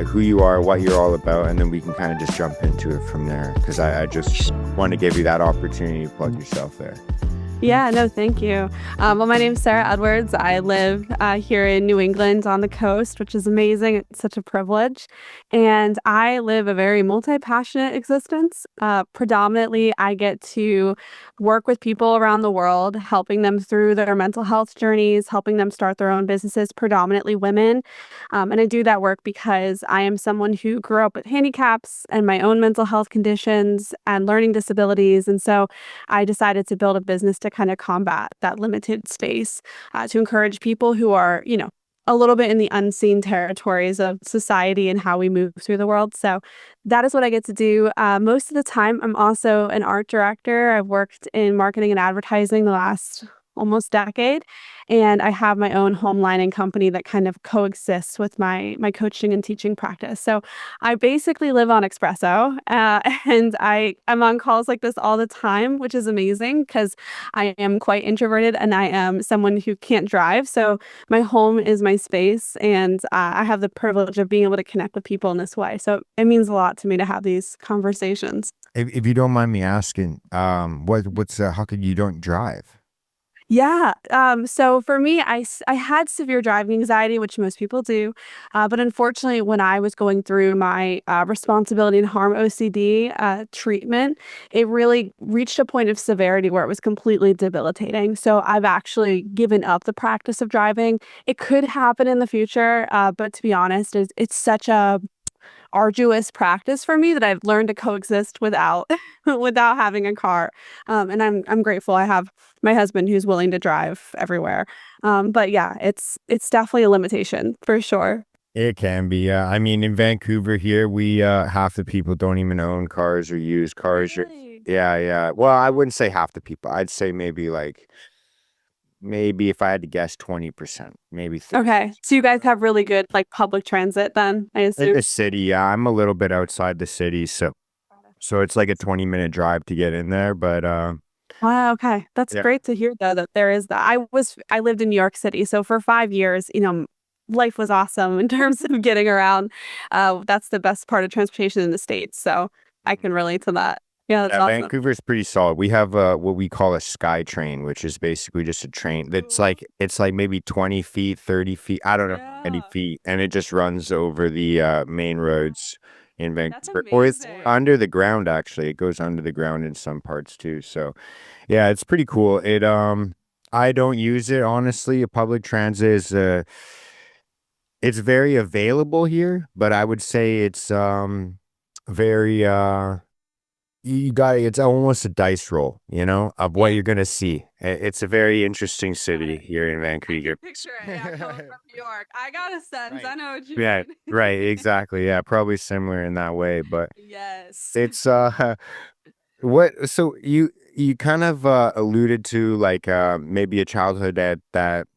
like who you are, what you're all about, and then we can kind of just jump into it from there. Because I just want to give you that opportunity to plug yourself there. Yeah, no, thank you. Well, my name's Sarah Edwards. I live here in New England on the coast, which is amazing. It's such a privilege. And I live a very multi-passionate existence. Predominantly, I get to work with people around the world, helping them through their mental health journeys, helping them start their own businesses, predominantly women. And I do that work because I am someone who grew up with handicaps and my own mental health conditions and learning disabilities. And so I decided to build a business to kind of combat that limited space, to encourage people who are, a little bit in the unseen territories of society and how we move through the world. So that is what I get to do. Most of the time, I'm also an art director. I've worked in marketing and advertising the last almost decade, and I have my own home lining company that kind of coexists with my coaching and teaching practice. So I basically live on espresso, and I'm on calls like this all the time, which is amazing because I am quite introverted and I am someone who can't drive. So my home is my space, and I have the privilege of being able to connect with people in this way. So it means a lot to me to have these conversations. If you don't mind me asking, what's how could you don't drive? Yeah. So for me, I had severe driving anxiety, which most people do. But unfortunately, when I was going through my responsibility and harm OCD treatment, it really reached a point of severity where it was completely debilitating. So I've actually given up the practice of driving. It could happen in the future, but to be honest, it's such a arduous practice for me that I've learned to coexist without without having a car. And I'm grateful I have my husband who's willing to drive everywhere. But yeah, it's definitely a limitation for sure. It can be. I mean, in Vancouver here, we half the people don't even own cars or use cars. Really? Yeah, yeah. Well, I wouldn't say half the people. I'd say maybe if I had to guess, 20%, maybe 30. Okay. So you guys have really good like public transit then, I In assume. the city, yeah, I'm a little bit outside the city, so it's like a 20-minute drive to get in there. But Wow, okay. That's yeah, great to hear though that there is that. I lived in New York City, so for 5 years, life was awesome in terms of getting around. That's the best part of transportation in the States. So I can relate to that. Yeah, that's yeah, awesome. Vancouver's pretty solid. We have what we call a sky train, which is basically just a train that's Cool. like it's like maybe 20 feet, 30 feet. I don't know how many Yeah, feet, and it just runs over the main roads in that's Vancouver, or it's amazing. under the ground. Actually, it goes under the ground in some parts too. So yeah, it's pretty cool. I don't use it honestly. Public transit is it's very available here, but I would say it's very you got it's almost a dice roll, of what Yeah, you're gonna see. It's a very interesting got city it. here in I can Vancouver. picture it. Yeah, coming from New York. I got a sense. Right. I know what you Yeah, mean. right, exactly. Yeah, probably similar in that way, but Yes. it's what so you kind of alluded to like maybe a childhood that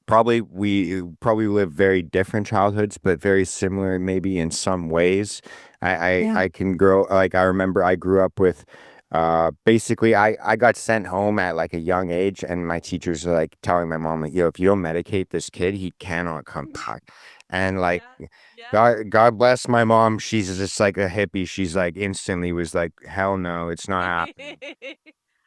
probably live very different childhoods, but very similar maybe in some ways. Yeah. I can grow like I remember I grew up with basically I got sent home at like a young age and my teachers are like telling my mom like, yo, if you don't medicate this kid, he cannot come back. And like Yeah. Yeah. God bless my mom, she's just like a hippie. She's like instantly was like, hell no, it's not happening.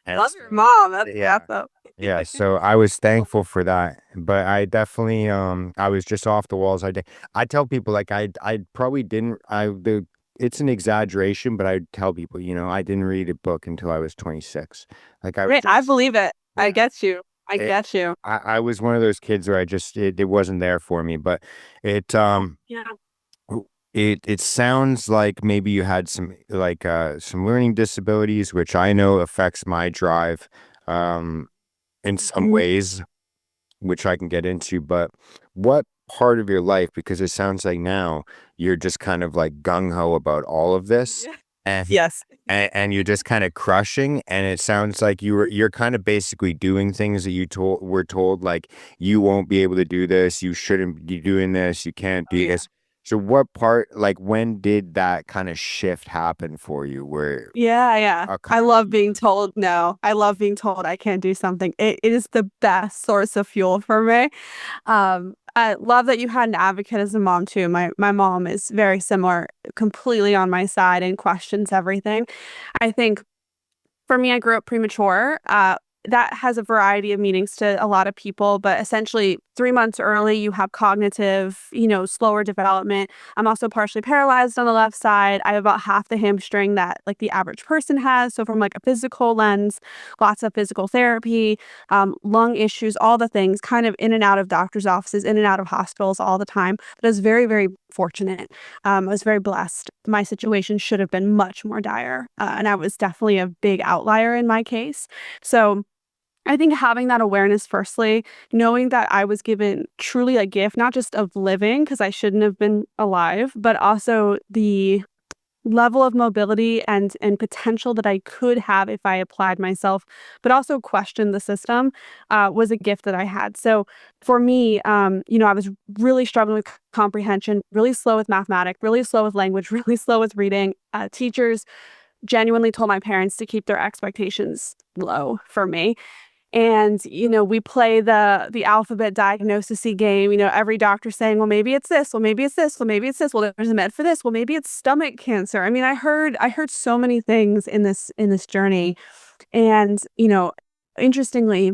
And Love your mom. That's yeah. awesome. Yeah, so I was thankful for that, but I definitely I was just off the walls. I tell people like I probably didn't it's an exaggeration, but I tell people, I didn't read a book until I was 26. Like I was Right. I just believe it. I yeah. get you. I It, get you. I was one of those kids where it wasn't there for me, but it Yeah. it sounds like maybe you had some learning disabilities, which I know affects my drive in some Mhm. ways which I can get into, but what part of your life, because it sounds like now you're just kind of like gung ho about all of this Yeah. and Yes. and you're just kind of crushing, and it sounds like you're kind of basically doing things that were told like you won't be able to do this, you shouldn't be doing this, you can't Oh do yeah. this. So what part, like when did that kind of shift happen for you where Yeah, yeah. a I kind love being told no. I love being told I can't do something. It is the best source of fuel for me. I love that you had an advocate as a mom too. My mom is very similar, completely on my side and questions everything. I think for me, I grew up premature. That has a variety of meanings to a lot of people, but essentially 3 months early, you have cognitive, slower development. I'm also partially paralyzed on the left side. I have about half the hamstring that like the average person has. So from like a physical lens, lots of physical therapy, lung issues, all the things, kind of in and out of doctors' offices, in and out of hospitals all the time. But I was very, very fortunate. I was very blessed. My situation should have been much more dire, and I was definitely a big outlier in my case. So I think having that awareness, firstly, knowing that I was given truly a gift, not just of living, because I shouldn't have been alive, but also the level of mobility and potential that I could have if I applied myself, but also questioned the system, was a gift that I had. So for me, I was really struggling with comprehension, really slow with mathematics, really slow with language, really slow with reading. Teachers genuinely told my parents to keep their expectations low for me. And, we play the alphabet diagnosis-y game, every doctor saying, well, maybe it's this, well, maybe it's this, well, maybe it's this, well, there's a med for this, well, maybe it's stomach cancer. I mean, I heard so many things in this journey. And, interestingly,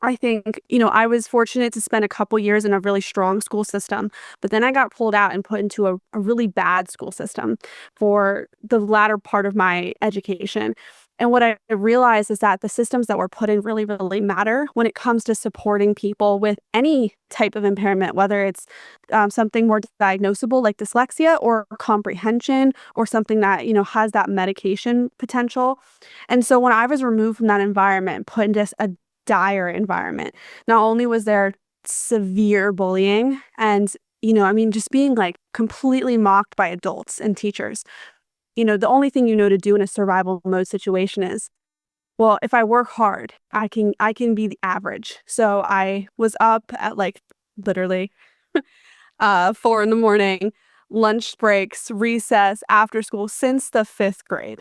I think, I was fortunate to spend a couple years in a really strong school system, but then I got pulled out and put into a really bad school system for the latter part of my education. And what I realized is that the systems that we're put in really, really matter when it comes to supporting people with any type of impairment, whether it's something more diagnosable like dyslexia or comprehension or something that, has that medication potential. And so when I was removed from that environment, put into a dire environment. Not only was there severe bullying and, just being like completely mocked by adults and teachers. The only thing you know to do in a survival mode situation is, well, if I work hard, I can be the average. So I was up at like literally 4 in the morning, lunch breaks, recess, after school since the fifth grade.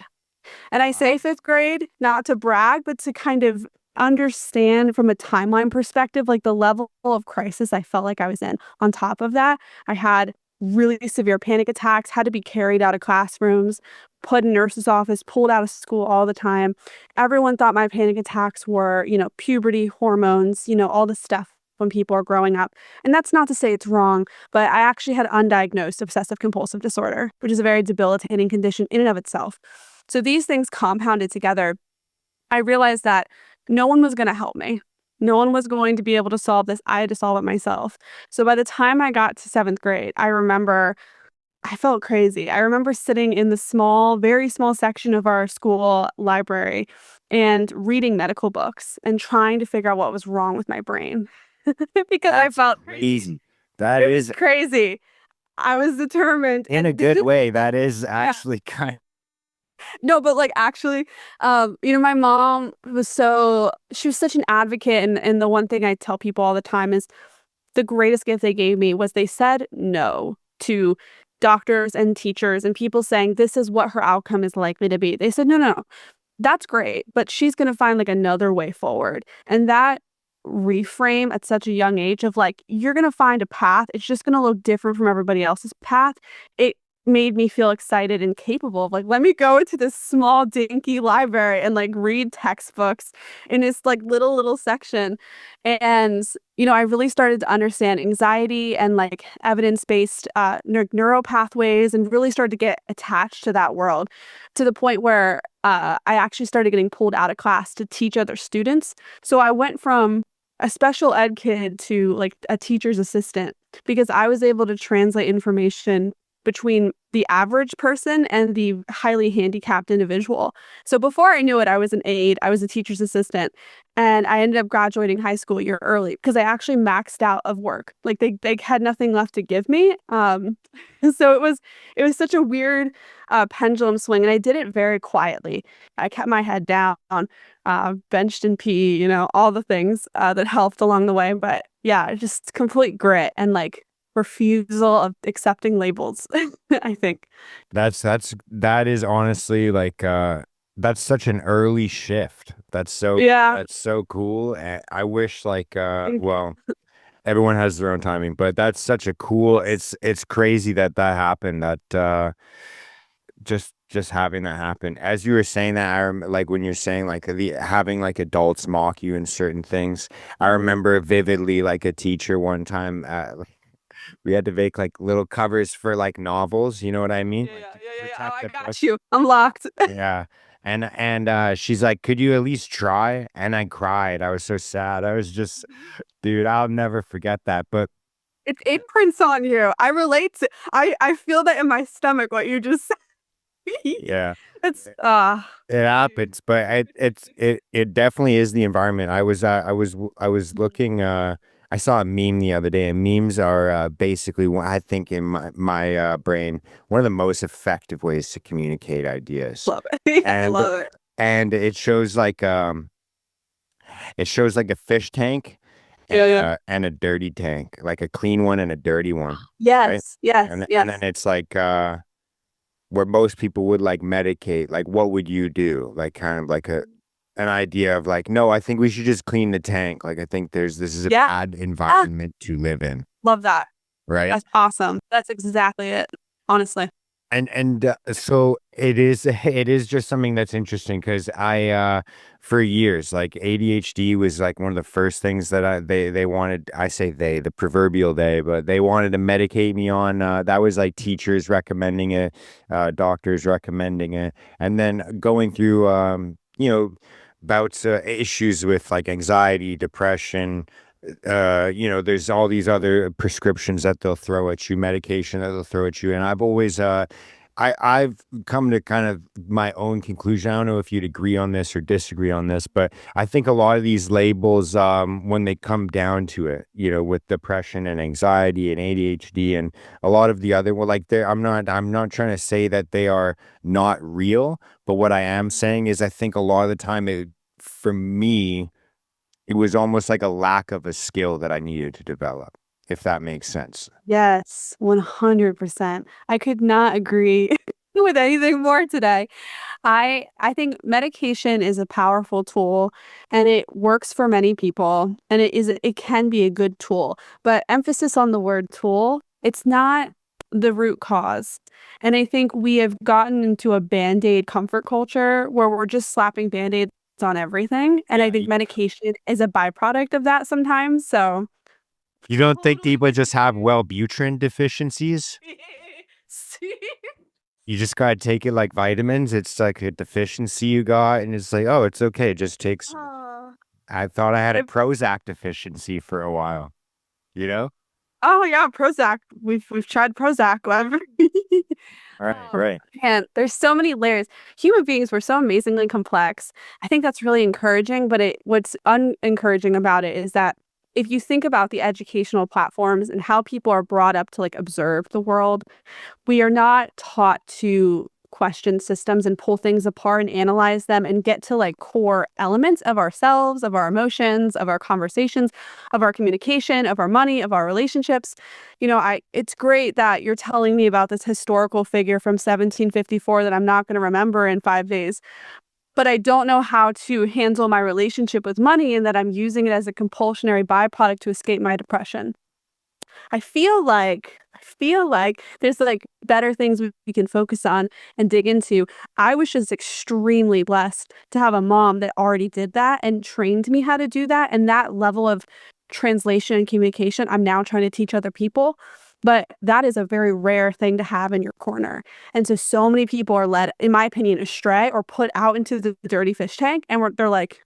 And I say fifth grade, not to brag, but to kind of understand from a timeline perspective, like the level of crisis I felt like I was in. On top of that, I had really severe panic attacks, had to be carried out of classrooms, put in nurse's office, pulled out of school all the time. Everyone thought my panic attacks were, puberty, hormones, all the stuff when people are growing up. And that's not to say it's wrong, but I actually had undiagnosed obsessive compulsive disorder, which is a very debilitating condition in and of itself. So these things compounded together, I realized that no one was going to help me. No one was going to be able to solve this. I had to solve it myself. So by the time I got to seventh grade, I remember I felt crazy. I remember sitting in the small, very small section of our school library and reading medical books and trying to figure out what was wrong with my brain because I felt Crazy. That it was is crazy. I was determined. in a good way. That is actually kind No, but like actually, my mom she was such an advocate. And the one thing I tell people all the time is the greatest gift they gave me was they said no to doctors and teachers and people saying this is what her outcome is likely to be. They said, no, no, no, that's great, but she's going to find like another way forward. And that reframe at such a young age of like, you're going to find a path. It's just going to look different from everybody else's path. It made me feel excited and capable of like, let me go into this small dinky library and like read textbooks in this like little section. And, I really started to understand anxiety and like evidence-based neural pathways and really started to get attached to that world to the point where I actually started getting pulled out of class to teach other students. So I went from a special ed kid to like a teacher's assistant because I was able to translate information between the average person and the highly handicapped individual. So before I knew it, I was an aide, I was a teacher's assistant, and I ended up graduating high school a year early because I actually maxed out of work. Like they had nothing left to give me. So it was such a weird pendulum swing, and I did it very quietly. I kept my head down, benched and pee, all the things that helped along the way. But yeah, just complete grit and like refusal of accepting labels. I think. that is honestly like that's such an early shift. Yeah. That's so cool. I wish like well, everyone has their own timing, but that's such a cool, it's crazy that that happened, that just having that happen. As you were saying that, like when you're saying like the having like adults mock you in certain things, I Mhm. remember vividly like a teacher one time, we had to make like little covers for like novels, you know what I mean? Yeah, Like yeah, to yeah, yeah, yeah. Oh, protect I the book. got you. I'm locked. Yeah. And she's like, "Could you at least try?" And I cried. I was so sad. I was just, dude, I'll never forget that. But It imprints on you. I relate to I feel that in my stomach, what you just said. yeah. It's, It happens, but it definitely is the environment. I was Mhm. looking. I saw a meme the other day, and memes are basically, I think in my brain, one of the most effective ways to communicate ideas, Love it. I and love it. and it shows like a fish tank Yeah, yeah. and a dirty tank, like a clean one and a dirty one, right? Yes, yes, And then yes. it's like where most people would like medicate, like what would you do? Like kind of like a an idea of like, no, I think we should just clean the tank. Like I think this is a Yeah. bad Ah, environment to live in, love that. right? That's awesome. That's exactly it, honestly. And so it is it is just something that's interesting because I for years like ADHD was like one of the first things that they wanted, I say they, the proverbial they, but they wanted to medicate me on, that was like teachers recommending it, doctors recommending it, and then going through bouts, issues with like anxiety, depression, there's all these other prescriptions that they'll throw at you, medication that they'll throw at you. And I've always, I've come to kind of my own conclusion. I don't know if you'd agree on this or disagree on this, but I think a lot of these labels, when they come down to it, with depression and anxiety and ADHD and a lot of the other, well, like I'm not trying to say that they are not real, but what I am Mhm. saying is I think a lot of the time for me, it was almost like a lack of a skill that I needed to develop, if that makes sense. Yes, 100%. I could not agree with anything more today. I think medication is a powerful tool and it works for many people and it can be a good tool, but emphasis on the word tool, it's not the root cause. And I think we have gotten into a band-aid comfort culture where we're just slapping band-aids on everything. And I Yeah. think medication is a byproduct of that sometimes. So You don't think totally people just have agree. Wellbutrin deficiencies? See? You just gotta take it like vitamins. It's like a deficiency you got, and it's like, oh, it's okay. It just takes. Oh, I thought I had a if Prozac deficiency for a while. You know? Oh yeah, Prozac. We've tried Prozac, whatever. Right, right. Man, there's so many layers. Human beings were so amazingly complex. I think that's really encouraging, but what's unencouraging about it is that if you think about the educational platforms and how people are brought up to like observe the world, we are not taught to question systems and pull things apart and analyze them and get to like core elements of ourselves, of our emotions, of our conversations, of our communication, of our money, of our relationships. It's great that you're telling me about this historical figure from 1754 that I'm not going to remember in 5 days, but I don't know how to handle my relationship with money and that I'm using it as a compulsionary byproduct to escape my depression. I feel like there's, like, better things we can focus on and dig into. I was just extremely blessed to have a mom that already did that and trained me how to do that, and that level of translation and communication, I'm now trying to teach other people, but that is a very rare thing to have in your corner, and so many people are led, in my opinion, astray or put out into the dirty fish tank, and they're like,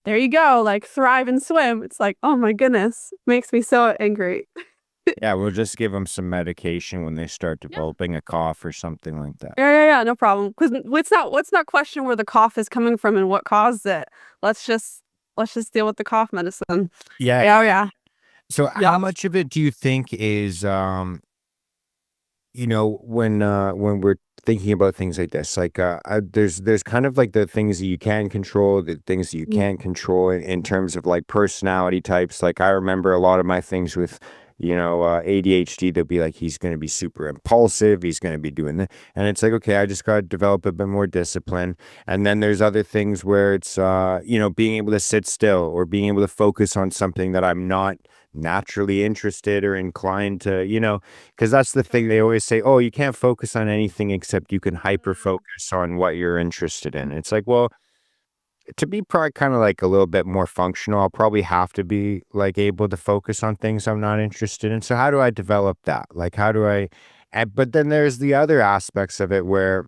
"There you go, like, thrive and swim." It's like, "Oh my goodness." Makes me so angry. Yeah, we'll just give them some medication when they start Yeah. developing a cough or something like that. Yeah, yeah, yeah, no problem. Because let's not question where the cough is coming from and what caused it. Let's just let's just deal with the cough medicine. Yeah. Yeah, oh, yeah. So how Yeah. much of it do you think is when we're thinking about things like this, like there's kind of like the things that you can control, the things that you Mm, can't control in terms of like personality types. Like I remember a lot of my things with ADHD, they'll be like, he's going to be super impulsive. He's going to be doing that. And it's like, okay, I just got to develop a bit more discipline. And then there's other things where it's, being able to sit still or being able to focus on something that I'm not naturally interested or inclined to, because that's the thing they always say, oh, you can't focus on anything except you can hyper focus on what you're interested in. It's like, well, to be probably kind of like a little bit more functional, I'll probably have to be like able to focus on things I'm not interested in. So how do I develop that? Like, how do I, but then there's the other aspects of it where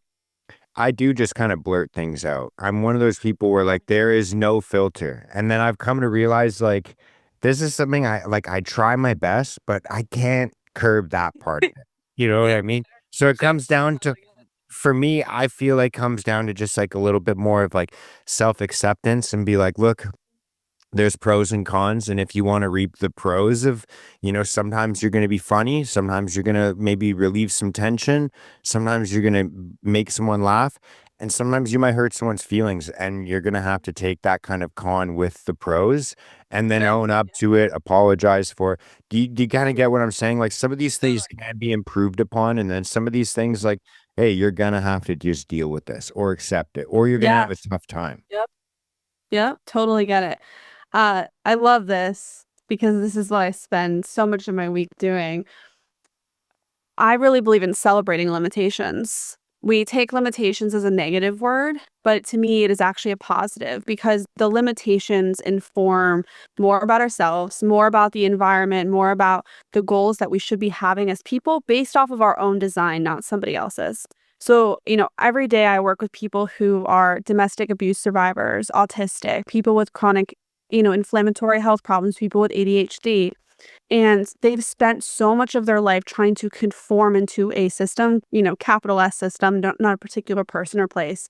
I do just kind of blurt things out. I'm one of those people where like there is no filter. And then I've come to realize like this is something I try my best, but I can't curb that part of it. You know what I mean? So it comes down to, for me, I feel like comes down to just like a little bit more of like self-acceptance and be like, look, there's pros and cons. And if you want to reap the pros of, sometimes you're going to be funny. Sometimes you're going to maybe relieve some tension. Sometimes you're going to make someone laugh. And sometimes you might hurt someone's feelings. And you're going to have to take that kind of con with the pros and then own up to it, apologize for it. Do you kind of get what I'm saying? Like some of these things can be improved upon. And then some of these things, like, hey, you're going to have to just deal with this or accept it, or you're going to Yeah. have a tough time. Yep. Yep. Totally get it. I love this because this is what I spend so much of my week doing. I really believe in celebrating limitations. We take limitations as a negative word, but to me, it is actually a positive because the limitations inform more about ourselves, more about the environment, more about the goals that we should be having as people based off of our own design, not somebody else's. So, every day I work with people who are domestic abuse survivors, autistic, people with chronic, inflammatory health problems, people with ADHD. And they've spent so much of their life trying to conform into a system, capital S system, not a particular person or place.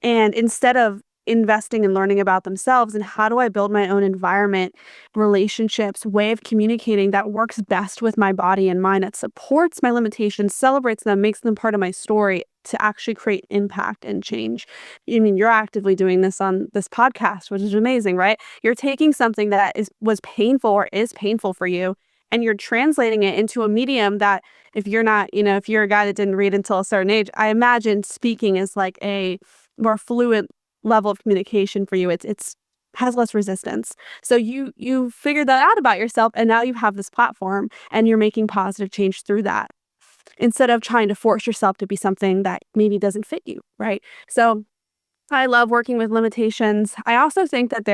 And instead of investing and learning about themselves and how do I build my own environment, relationships, way of communicating that works best with my body and mind, that supports my limitations, celebrates them, makes them part of my story to actually create impact and change. I mean, you're actively doing this on this podcast, which is amazing, right? You're taking something that was painful or is painful for you, and you're translating it into a medium that if you're not, if you're a guy that didn't read until a certain age, I imagine speaking is like a more fluent level of communication for you. It's has less resistance. So you figured that out about yourself and now you have this platform and you're making positive change through that instead of trying to force yourself to be something that maybe doesn't fit you, right? So I love working with limitations. I also think that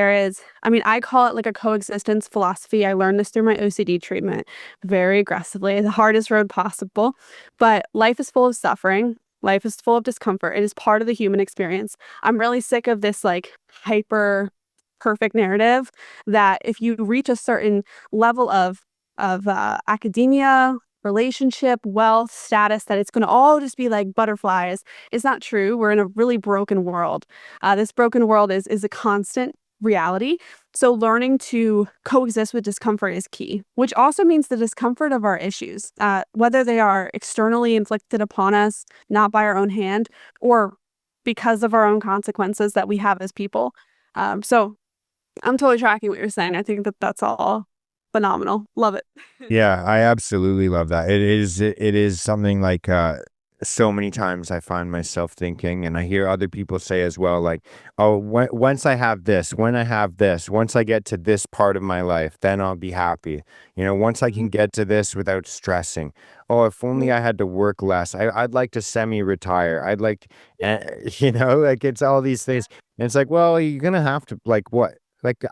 I call it like a coexistence philosophy. I learned this through my OCD treatment very aggressively, the hardest road possible. But life is full of suffering. Life is full of discomfort. It is part of the human experience. I'm really sick of this like hyper perfect narrative that if you reach a certain level of academia, relationship, wealth, status, that it's going to all just be like butterflies. It's not true. We're in a really broken world. This broken world is a constant reality. So learning to coexist with discomfort is key, which also means the discomfort of our issues, whether they are externally inflicted upon us, not by our own hand, or because of our own consequences that we have as people. So I'm totally tracking what you're saying. I think that that's all phenomenal. Love it. Yeah, I absolutely love that. It is something like so many times I find myself thinking, and I hear other people say as well, like, oh, once I have this, when I have this, once I get to this part of my life, then I'll be happy. Once I can get to this without stressing. Oh, if only I had to work less. I'd like to semi-retire. I'd like, like it's all these things. And it's like, well, you're gonna have to like what? Like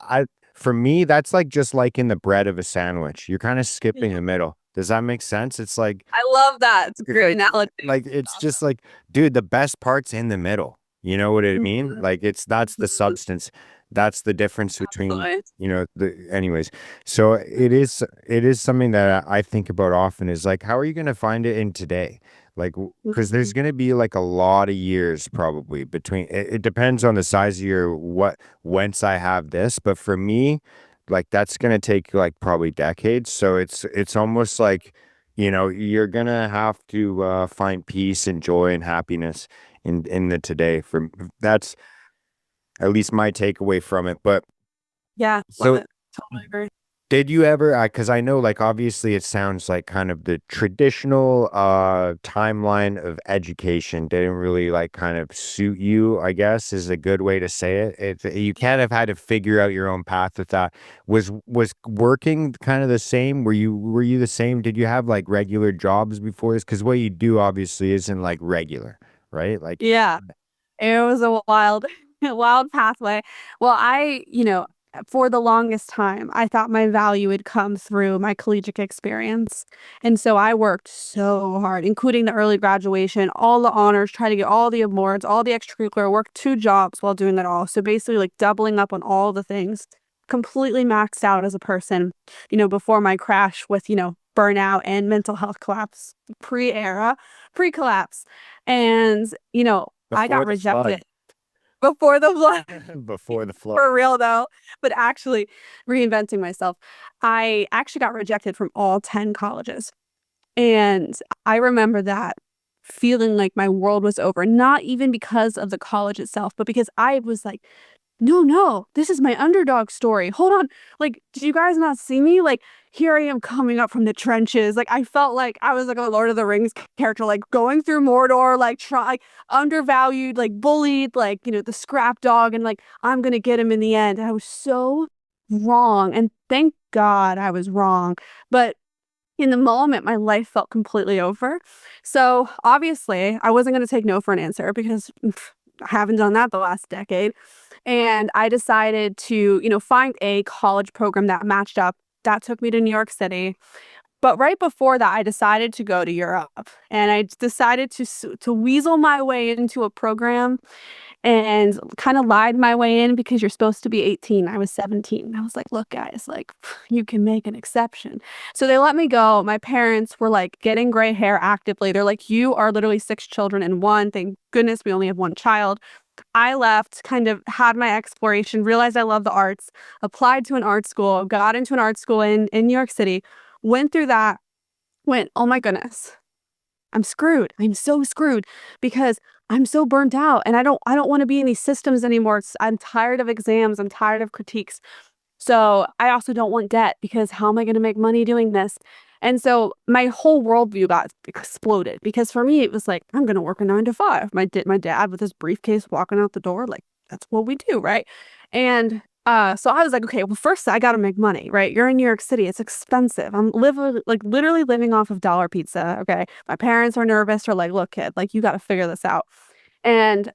for me, that's like just like in the bread of a sandwich. You're kind of skipping the middle. Does that make sense? It's like, I love that. It's a great analogy. it's just like, dude, the best part's in the middle. You know what I mean? Mhm. Like that's the Mhm. substance. That's the difference between, Absolutely. anyways. So it is something that I think about often is like, how are you going to find it in today? Like, because there's Mhm. going to be like a lot of years probably between, it depends on the size of your, whence I have this. But for me, like that's going to take like probably decades. So it's almost like, you're gonna have to find peace and joy and happiness in the today. That's at least my takeaway from it. But Yeah, love so it. Totally agree. Did you ever, because I know, like, obviously it sounds like kind of the traditional timeline of education didn't really like kind of suit you, I guess is a good way to say it. You kind of had to figure out your own path with that. Was working kind of the same? Were you the same? Did you have like regular jobs before this? Because what you do obviously isn't like regular, right? Like, Yeah. It was a wild wild pathway. Well, for the longest time, I thought my value would come through my collegiate experience. And so I worked so hard, including the early graduation, all the honors, trying to get all the awards, all the extracurricular work, 2 jobs while doing it all. So basically like doubling up on all the things. Completely maxed out as a person, before my crash with, burnout and mental health collapse, pre-era, pre-collapse. And, I before got the flood. rejected before the flood. Before the flood. For real though, but actually reinventing myself. I actually got rejected from all 10 colleges. And I remember that feeling like my world was over, not even because of the college itself, but because I was like, no, no, this is my underdog story. Hold on. Like, did you guys not see me? Like, here I am coming up from the trenches. Like, I felt like I was like a Lord of the Rings character, like going through Mordor, like undervalued, like bullied, like, the scrap dog, and like, I'm gonna get him in the end. I was so wrong. And thank God I was wrong. But in the moment, my life felt completely over. So obviously, I wasn't going to take no for an answer because I haven't done that the last decade. And I decided to, find a college program that matched up. That took me to New York City. But right before that, I decided to go to Europe, and I decided to weasel my way into a program and kind of lied my way in because you're supposed to be 18. I was 17. I was like, look, guys, like, you can make an exception. So they let me go. My parents were like getting gray hair actively. They're like, you are literally 6 children in one. Thank goodness we only have one child. I left, kind of had my exploration, realized I love the arts, applied to an art school, got into an art school in New York City, went through that, went, oh my goodness. I'm screwed. I'm so screwed because I'm so burnt out and I don't want to be in these systems anymore. I'm tired of exams. I'm tired of critiques. So I also don't want debt because how am I going to make money doing this? And so my whole worldview got exploded because for me, it was like, I'm going to work a 9 to 5. My dad with his briefcase walking out the door, like, that's what we do, right? And so I was like, okay, well, first I got to make money, right? You're in New York City. It's expensive. I'm living like literally living off of dollar pizza. Okay. My parents are nervous. They're like, look, kid, like you got to figure this out. And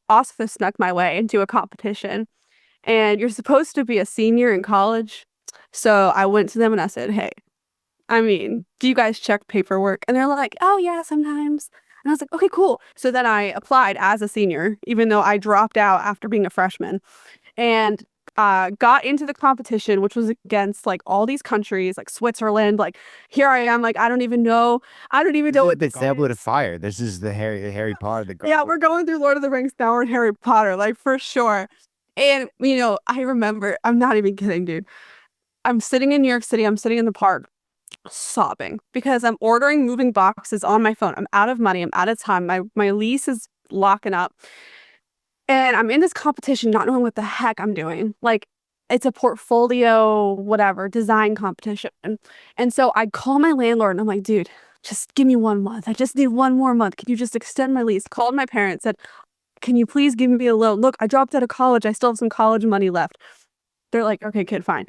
also snuck my way into a competition, and you're supposed to be a senior in college. So I went to them and I said, hey, I mean, do you guys check paperwork? And they're like, oh, yeah, sometimes. And I was like, okay, cool. So then I applied as a senior, even though I dropped out after being a freshman, and got into the competition, which was against like all these countries, like Switzerland. Like here I am, like I don't even This know is what the this Goblet of is. Fire. This is the Harry Potter, the Yeah, Goblet. we're going through Lord of the Rings now. We're in Harry Potter, like for sure. And I remember, I'm not even kidding, dude. I'm sitting in New York City. I'm sitting in the park, sobbing because I'm ordering moving boxes on my phone. I'm out of money. I'm out of time. My lease is locking up. And I'm in this competition, not knowing what the heck I'm doing. Like, it's a portfolio, whatever, design competition. And so I call my landlord and I'm like, dude, just give me 1 month. I just need 1 more month. Can you just extend my lease? Called my parents, said, can you please give me a loan? Look, I dropped out of college. I still have some college money left. They're like, okay, kid, fine.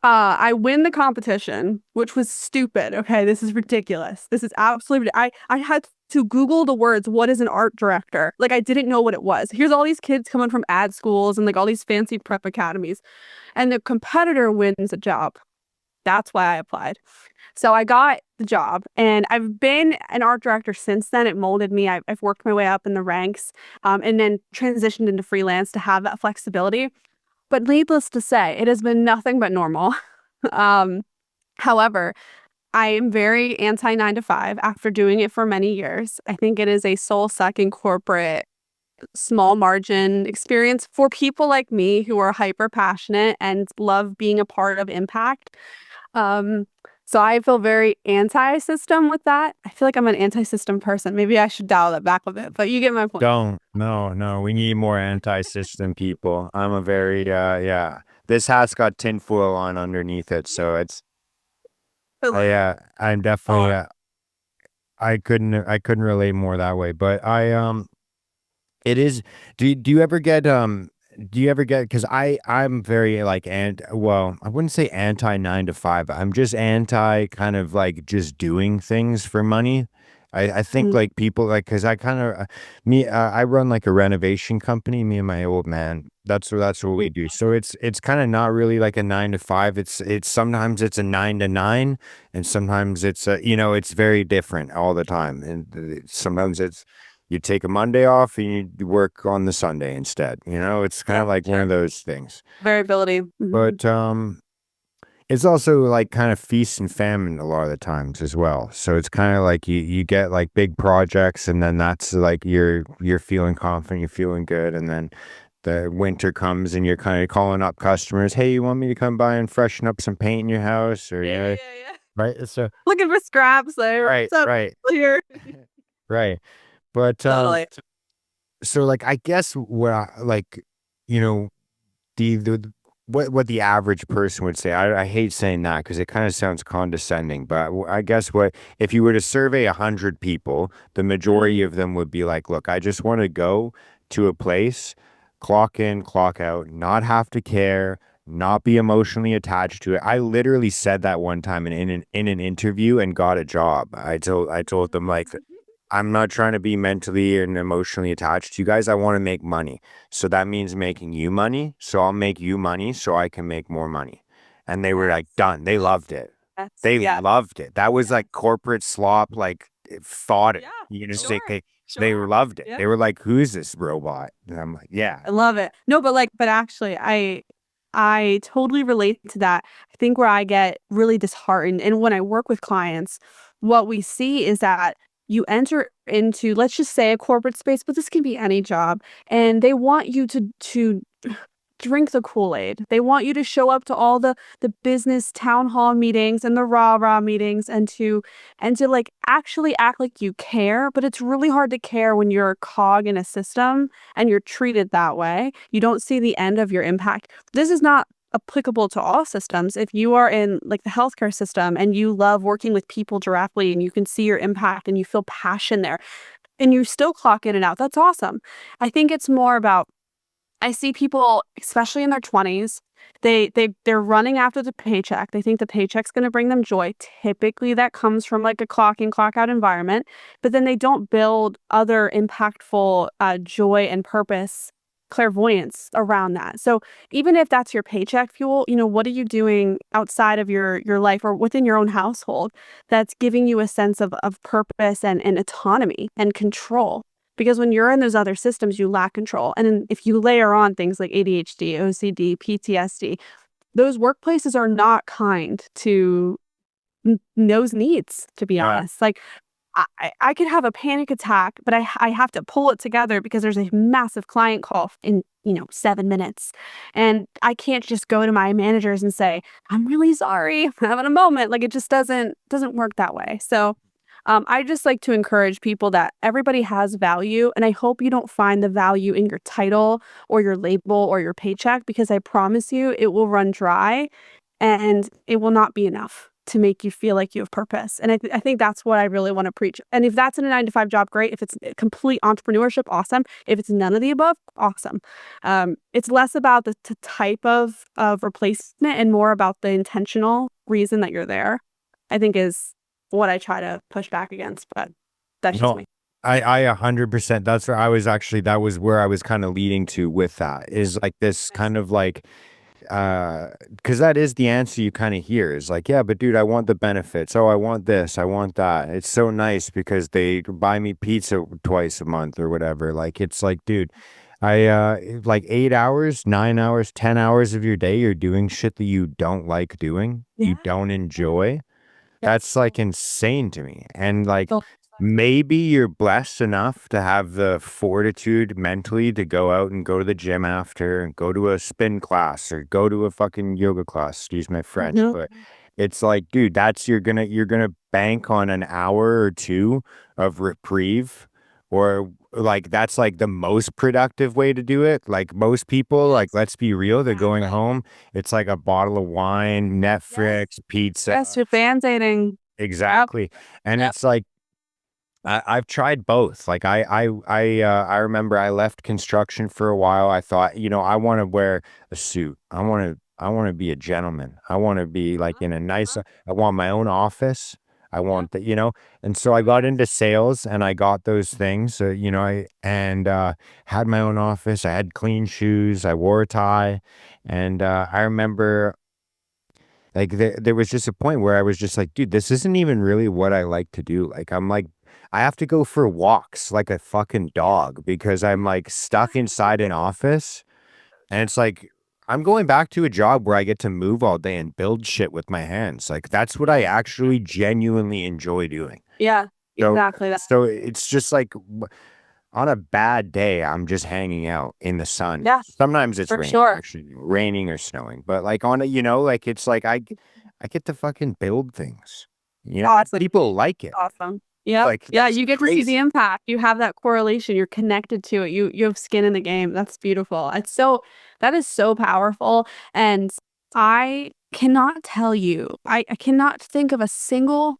I win the competition, which was stupid. Okay, this is ridiculous. This is absolutely. I had to Google the words. What is an art director? Like I didn't know what it was. Here's all these kids coming from ad schools and like all these fancy prep academies, and the competitor wins a job. That's why I applied. So I got the job, and I've been an art director since then. It molded me. I've worked my way up in the ranks, and then transitioned into freelance to have that flexibility. But needless to say, it has been nothing but normal. Um, However, I am very anti 9 to 5 after doing it for many years. I think it is a soul sucking corporate, small margin experience for people like me who are hyper passionate and love being a part of impact. Um, so I feel very anti system with that. I feel like I'm an anti system person. Maybe I should dial that back a bit, but you get my point. Don't. No, no. We need more anti-system people. I'm a very yeah. this hat's got tinfoil on underneath it, so it's I love I'm definitely I couldn't relate more that way, but it is. Do you ever get do you ever get, because I'm very like, and well, I wouldn't say anti 9 to 5. I'm just anti kind of like just doing things for money. I think Mhm. like people like, because I kind of me I run like a renovation company, me and my old man. That's what we do. So it's kind of not really like a 9 to 5. It's sometimes it's a 9 to 9, and sometimes it's a, it's very different all the time. And sometimes it's you take a Monday off and you work on the Sunday instead. It's kind Yeah, of like one of those things. variability. Mhm. But it's also like kind of feast and famine a lot of the times as well. So it's kind of like you get like big projects, and then that's like you're feeling confident, you're feeling good, and then the winter comes and you're kind of calling up customers, hey, you want me to come by and freshen up some paint in your house, or Yeah, yeah, yeah. right? So Looking for scraps there. right, So right, here. right. But Totally. so like I guess what like you know the what the average person would say. I hate saying that because it kind of sounds condescending, but I guess what if you were to survey 100 people, the majority Mhm. of them would be like, look, I just want to go to a place, clock in, clock out, not have to care, not be emotionally attached to it. I literally said that one time in an interview and got a job. I told them like, I'm not trying to be mentally and emotionally attached to you guys. I want to make money. So that means making you money. So I'll make you money so I can make more money. And they were like, done. They loved it. That's They yeah. loved it. That was like corporate slop, like fodder. Yeah, They, sure, they sure. loved it. Yeah. They were like, who is this robot? And I'm like, yeah. I love it. No, but like, but actually, I totally relate to that. I think where I get really disheartened, and when I work with clients, what we see is that you enter into, let's just say, a corporate space, but this can be any job, and they want you to drink the Kool-Aid. They want you to show up to all the business town hall meetings and the rah-rah meetings, and to like actually act like you care, but it's really hard to care when you're a cog in a system and you're treated that way. You don't see the end of your impact. This is not applicable to all systems. If you are in like the healthcare system and you love working with people directly and you can see your impact and you feel passion there and you still clock in and out, that's awesome. I think it's more about, I see people, especially in their 20s, they're running after the paycheck. They think the paycheck's going to bring them joy. Typically, that comes from like a clock in, clock out environment, but then they don't build other impactful joy and purpose, clairvoyance around that. So even if that's your paycheck fuel, what are you doing outside of your life or within your own household that's giving you a sense of purpose and autonomy and control? Because when you're in those other systems, you lack control. And then if you layer on things like ADHD, OCD, PTSD, those workplaces are not kind to those needs, to be Uh, honest. Like, I could have a panic attack, but I have to pull it together because there's a massive client call in, 7 minutes. And I can't just go to my managers and say, I'm really sorry, I'm having a moment. Like it just doesn't work that way. So I just like to encourage people that everybody has value, and I hope you don't find the value in your title or your label or your paycheck because I promise you it will run dry and it will not be enough to make you feel like you have purpose. And I think that's what I really want to preach. And if that's in a 9 to 5 job, great. If it's complete entrepreneurship, awesome. If it's none of the above, awesome. It's less about the type of replacement and more about the intentional reason that you're there, I think is what I try to push back against. But that's just no, me. I 100%. That's where I was actually. That was where I was kind of leading to with that. Is like this Nice. kind of like because that is the answer you kind of hear is like, yeah, but dude, I want the benefits. Oh, I want this, I want that. It's so nice because they buy me pizza twice a month or whatever. Like, it's like, dude, like 8 hours, 9 hours, 10 hours of your day, you're doing shit that you don't like doing, you Yeah. don't Yeah. enjoy. That's Yes. like insane to me. And like So maybe you're blessed enough to have the fortitude mentally to go out and go to the gym after and go to a spin class or go to a fucking yoga class, excuse my French, mhm. but it's like, dude, that's you're gonna bank on an hour or two of reprieve or like that's like the most productive way to do it. Like most people, like Yes, let's be real, they're going exactly. home. It's like a bottle of wine, Yes. Netflix, Yes, pizza. you're band-aiding. Yep, Exactly. And yep. it's like I've tried both. Like I remember I left construction for a while. I thought, I want to wear a suit. I want to be a gentleman. I want to be like Uh-huh, in a nice. uh-huh, I want my own office. I yep. want that. And so I got into sales and I got those things. Had my own office. I had clean shoes. I wore a tie, and I remember like there was just a point where I was just like, dude, this isn't even really what I like to do. Like I'm like I have to go for walks like a fucking Yeah. dog because I'm like Yeah. stuck inside an office. And it's like I'm going back to a job where I get to move all day and build shit with my hands. Like that's what I Yes, actually exactly. genuinely enjoy doing. Yeah, So exactly that. so it's just like on a bad day, I'm just hanging out in the sun. Yes, Sometimes it's for rain, sure. actually, raining or snowing. But like on a, like it's like I get to fucking build things. Oh, And it's like people like it. awesome. Yep. Like Yeah, that's you get to see the crazy. impact. You have that correlation. You're connected to it. You have skin in the game. That's beautiful. That is so powerful. And I cannot tell you, I cannot think of a single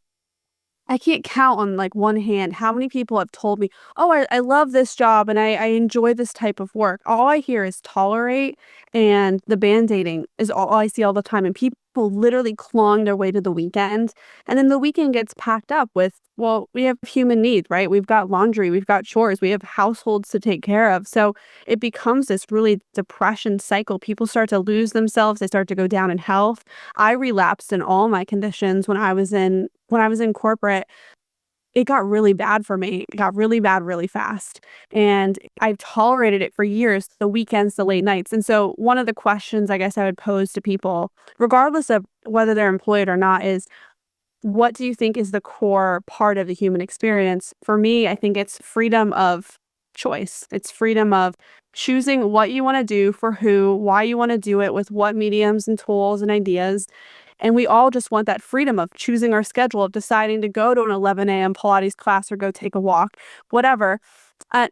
I can't count on like one hand how many people have told me, "Oh, I love this job and I enjoy this type of work." All I hear is tolerate, and the band-aiding is all I see all the time. And people literally clawing their way to the weekend. And then the weekend gets packed up with, well, we have human needs, right? We've got laundry, we've got chores, we have households to take care of. So it becomes this really depression cycle. People start to lose themselves, they start to go down in health. I relapsed in all my conditions when I was in corporate. It got really bad for me. It got really bad really fast. And I've tolerated it for years, the weekends, the late nights. And so one of the questions I guess I would pose to people, regardless of whether they're employed or not, is what do you think is the core part of the human experience? For me, I think it's freedom of choice. It's freedom of choosing what you want to do for who, why you want to do it, with what mediums and tools and ideas. And we all just want that freedom of choosing our schedule, of deciding to go to an 11 a.m. Pilates class or go take a walk, whatever.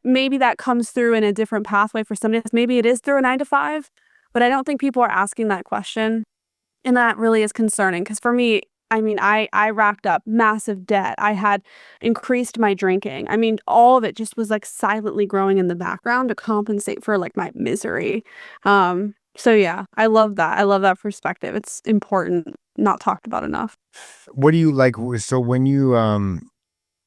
Maybe that comes through in a different pathway for somebody else. Maybe it is through a 9 to 5, but I don't think people are asking that question. And that really is concerning because for me, I mean, I racked up massive debt. I had increased my drinking. I mean, all of it just was like silently growing in the background to compensate for like my misery. So yeah, I love that. I love that perspective. It's important, not talked about enough. What do you like? So when you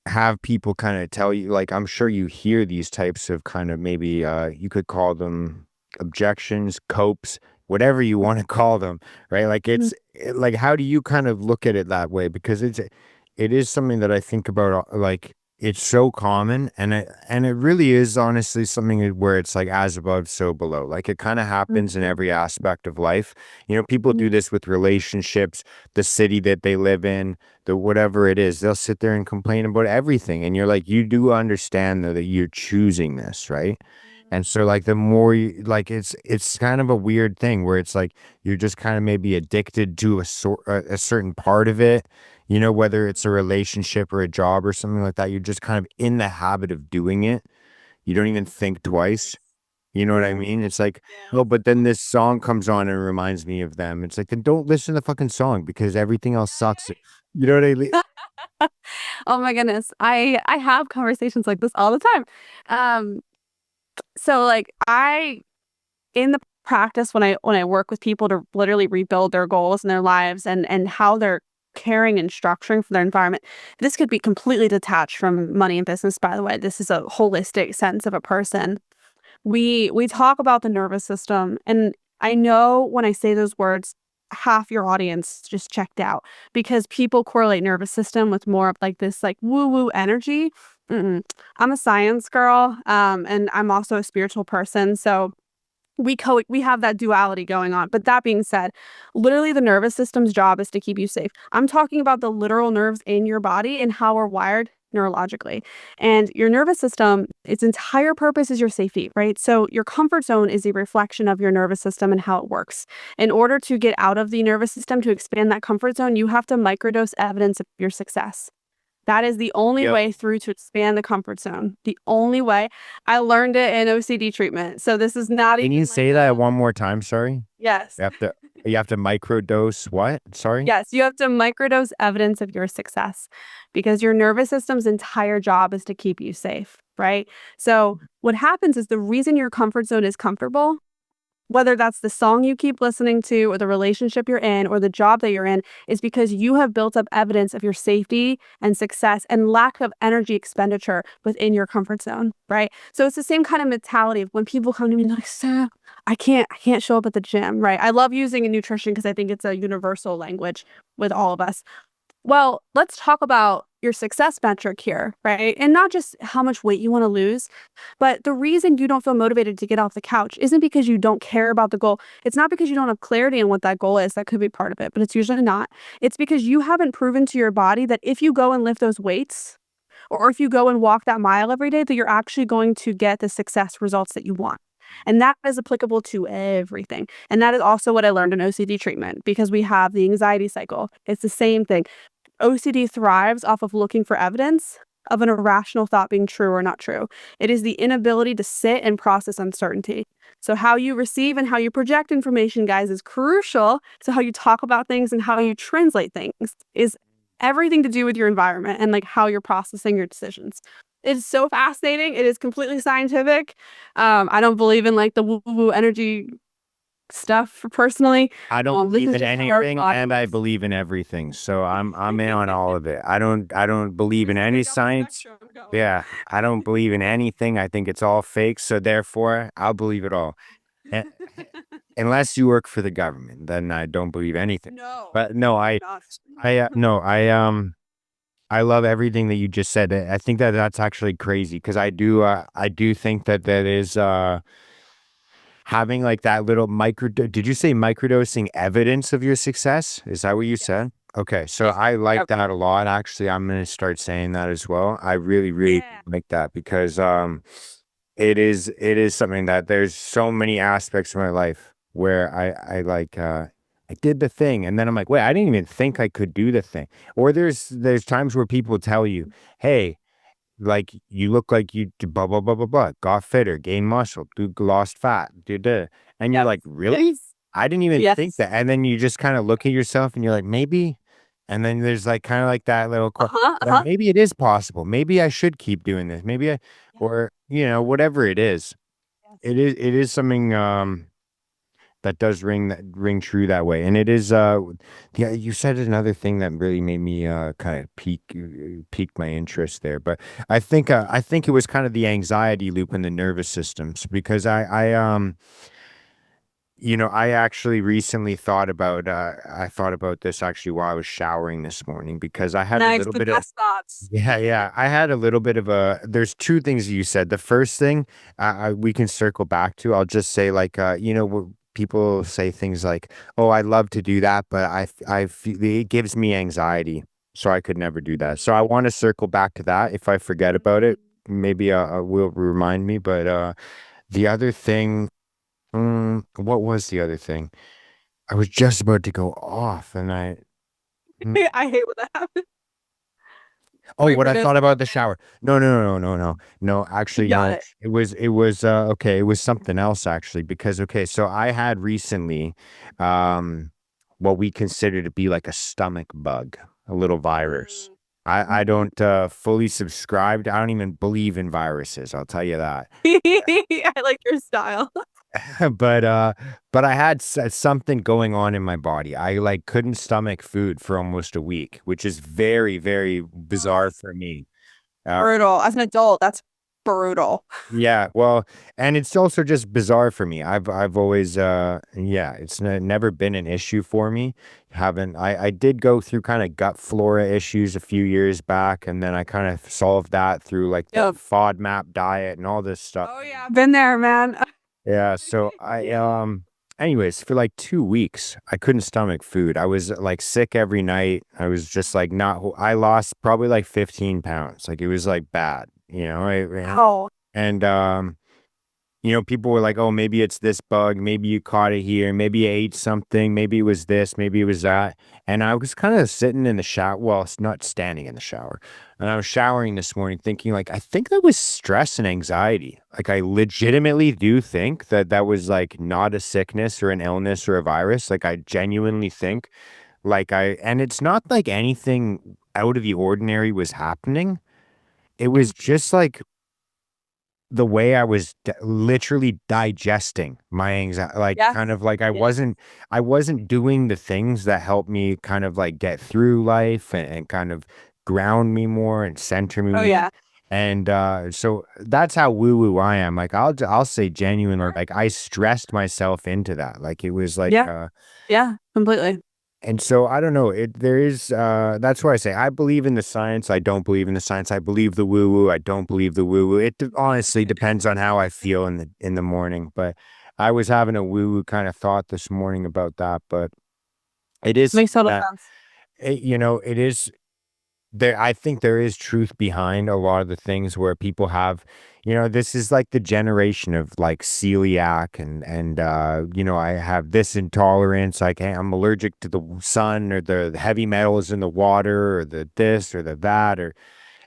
have people kind of tell you, like I'm sure you hear these types of kind of maybe you could call them objections, copes, whatever you want to call them, right? Like Mhm. like how do you kind of look at it that way? Because it is something that I think about like it's so common and it really is honestly something where it's like as above so below. Like it kind of Mhm. happens in every aspect of life. People do Mhm. this with relationships, the city that they live in, the whatever it is, they'll sit there and complain about everything. And you're like, you do understand though that you're choosing this, right? And so like the more you like it's kind of a weird thing where it's like you're just kind of maybe addicted to a certain part of it, whether it's a relationship or a job or something like that. You're just kind of in the habit of doing it. You don't even think twice. Yes. You know what I Yeah. mean? It's like, Yeah. oh, but then this song comes on and reminds me of them. It's like, then don't listen to the fucking song because everything else sucks. You know what I mean? Oh my goodness. I have conversations like this all the time. Um, so like I in the practice when I work with people to literally rebuild their goals in their lives and how they're caring and structuring for their environment. This could be completely detached from money and business, by the way. This is a holistic sense of a person. We talk about the nervous system, and I know when I say those words, half your audience just checked out because people correlate nervous system with more of like this like woo woo energy. Mm-mm. I'm a science girl, and I'm also a spiritual person, so we have that duality going on. But that being said, literally the nervous system's job is to keep you safe. I'm talking about the literal nerves in your body and how we're wired neurologically. And your nervous system, its entire purpose is your safety, right? So your comfort zone is a reflection of your nervous system and how it works. In order to get out of the nervous system to expand that comfort zone, you have to microdose evidence of your success. That is the only Yep. way through to expand the comfort zone. The only way. I learned it in OCD treatment. So this is not Can you even like say that a one more time? Sorry. yes. You have to microdose what? Sorry. Yes, you have to microdose evidence of your success because your nervous system's entire job is to keep you safe, right? So, what happens is the reason your comfort zone is comfortable, whether that's the song you keep listening to or the relationship you're in or the job that you're in, is because you have built up evidence of your safety and success and lack of energy expenditure within your comfort zone, right? So it's the same kind of mentality of when people come to me like, Sarah, I can't show up at the gym, right? I love using nutrition because I think it's a universal language with all of us. Well, let's talk about your success metric here, right? And not just how much weight you want to lose, but the reason you don't feel motivated to get off the couch isn't because you don't care about the goal. It's not because you don't have clarity on what that goal is. That could be part of it, but it's usually not. It's because you haven't proven to your body that if you go and lift those weights or if you go and walk that mile every day, that you're actually going to get the success results that you want. And that is applicable to everything. And that is also what I learned in OCD treatment because we have the anxiety cycle. It's the same thing. OCD thrives off of looking for evidence of an irrational thought being true or not true. It is the inability to sit and process uncertainty. So, how you receive and how you project information, guys, is crucial to how you talk about things and how you translate things, is everything to do with your environment and like how you're processing your decisions. It's so fascinating. It is completely scientific. I don't believe in like the woo woo energy stuff personally. I don't This believe is in just how our anything, body and I works. believe in everything. So I'm in on all of it. I don't believe in There's a any big up science. spectrum going. Yeah, I don't believe in anything. I think it's all fake. So therefore, I'll believe it all. Eh, Unless you work for the government, then I don't believe anything. No, But no, do not. no, I love everything that you just said. I think that that's actually crazy because I do think that that is having like that little did you say microdosing evidence of your success? Is that what you Yes. said? Okay, so Yes. I like Yep. that a lot. Actually, I'm gonna start saying that as well. I really, really Yeah. like that because it is something that there's so many aspects of my life where I like I did the thing and then I'm like, wait, I didn't even think I could do the thing. Or there's times where people tell you, hey, like, you look like you d blah, blah, blah, blah, blah, got fitter, gained muscle, lost fat, did the and you're Yep. like, "Really? Yes. I didn't even think Yes. that." And then you just kinda look at yourself and you're like, "Maybe," and then there's, like, kinda like that little Uh-huh. like, Uh-huh. "Maybe it is possible. Maybe I should keep doing this. Maybe I" Yeah. or, whatever it is. Yes. It is something, that does ring true that way, and it is, yeah, you said another thing that really made me, kinda pique my interest there, but I think it was kind of the anxiety loop in the nervous systems because I actually recently I thought about this actually while I was showering this morning because I had a Nice. little The bit of best thoughts. yeah, yeah. I had a little bit of there's 2 things you said. The first thing, we can circle back to. I'll just say like, people say things like, "Oh, I love to do that, but I feel it gives me anxiety, so I could never do that." So I want to circle back to that. If I forget about it, Mm. maybe will remind me. But the other thing, what was the other thing? I was just about to go off, and mm, I hate when that happens. Oh, what I Microdose thought about the evidence. shower. No, no, no, no, no, no. No, You actually, got no. it. It was okay, it was something else actually because okay, so I had recently um what we consider to be like a stomach bug, a little virus. Mm. I Mhm. don't fully subscribe. I don't even believe in viruses, I'll tell you that. I like your style. But but I had something going on in my body. I like couldn't stomach food for almost a week, which is very, very bizarre for me. Uh, Brutal. As an adult, that's brutal. Yeah, well, and it's also just bizarre for me. I've always yeah, it's never been an issue for me. Haven't I did go through kind of gut flora issues a few years back and then I kind of solved that through like the Yep. FODMAP diet and all this stuff. Oh yeah, been there, man. Yeah, so I anyways, for like 2 weeks, I couldn't stomach food. I was like sick every night. I was just like not I lost probably like 15 pounds. Like it was like bad, Ow. and people were like, oh, maybe it's this bug, maybe you caught it here, maybe you ate something, maybe it was this, maybe it was that. And I was kind of sitting in the shower, well, it's not standing in the shower. And I was showering this morning thinking, like, I think that was stress and anxiety. Like, I legitimately do think that that was like not a sickness or an illness or a virus. Like, I genuinely think, and it's not like anything out of the ordinary was happening. It was just like the way I was literally digesting my anxiety, like kind Yes. of like Yes. I wasn't doing the things that help me kind of like get through life and kind of ground me more and center me Oh, more. yeah. And so that's how woo woo I am. Like I'll say genuinely, Sure. like I stressed myself into that. Like it was like Yeah. Yeah, completely. and so I don't know. There is that's why I say I believe in the science. I don't believe in the science. I believe the woo woo. I don't believe the woo woo. Honestly depends on how I feel in the morning. But I was having a woo woo kind of thought this morning about that. But it is Makes total that sense. it is there. I think there is truth behind a lot of the things where people have, this is like the generation of like celiac and I have this intolerance. Like, hey, I'm allergic to the sun or the heavy metals in the water or the this or the that or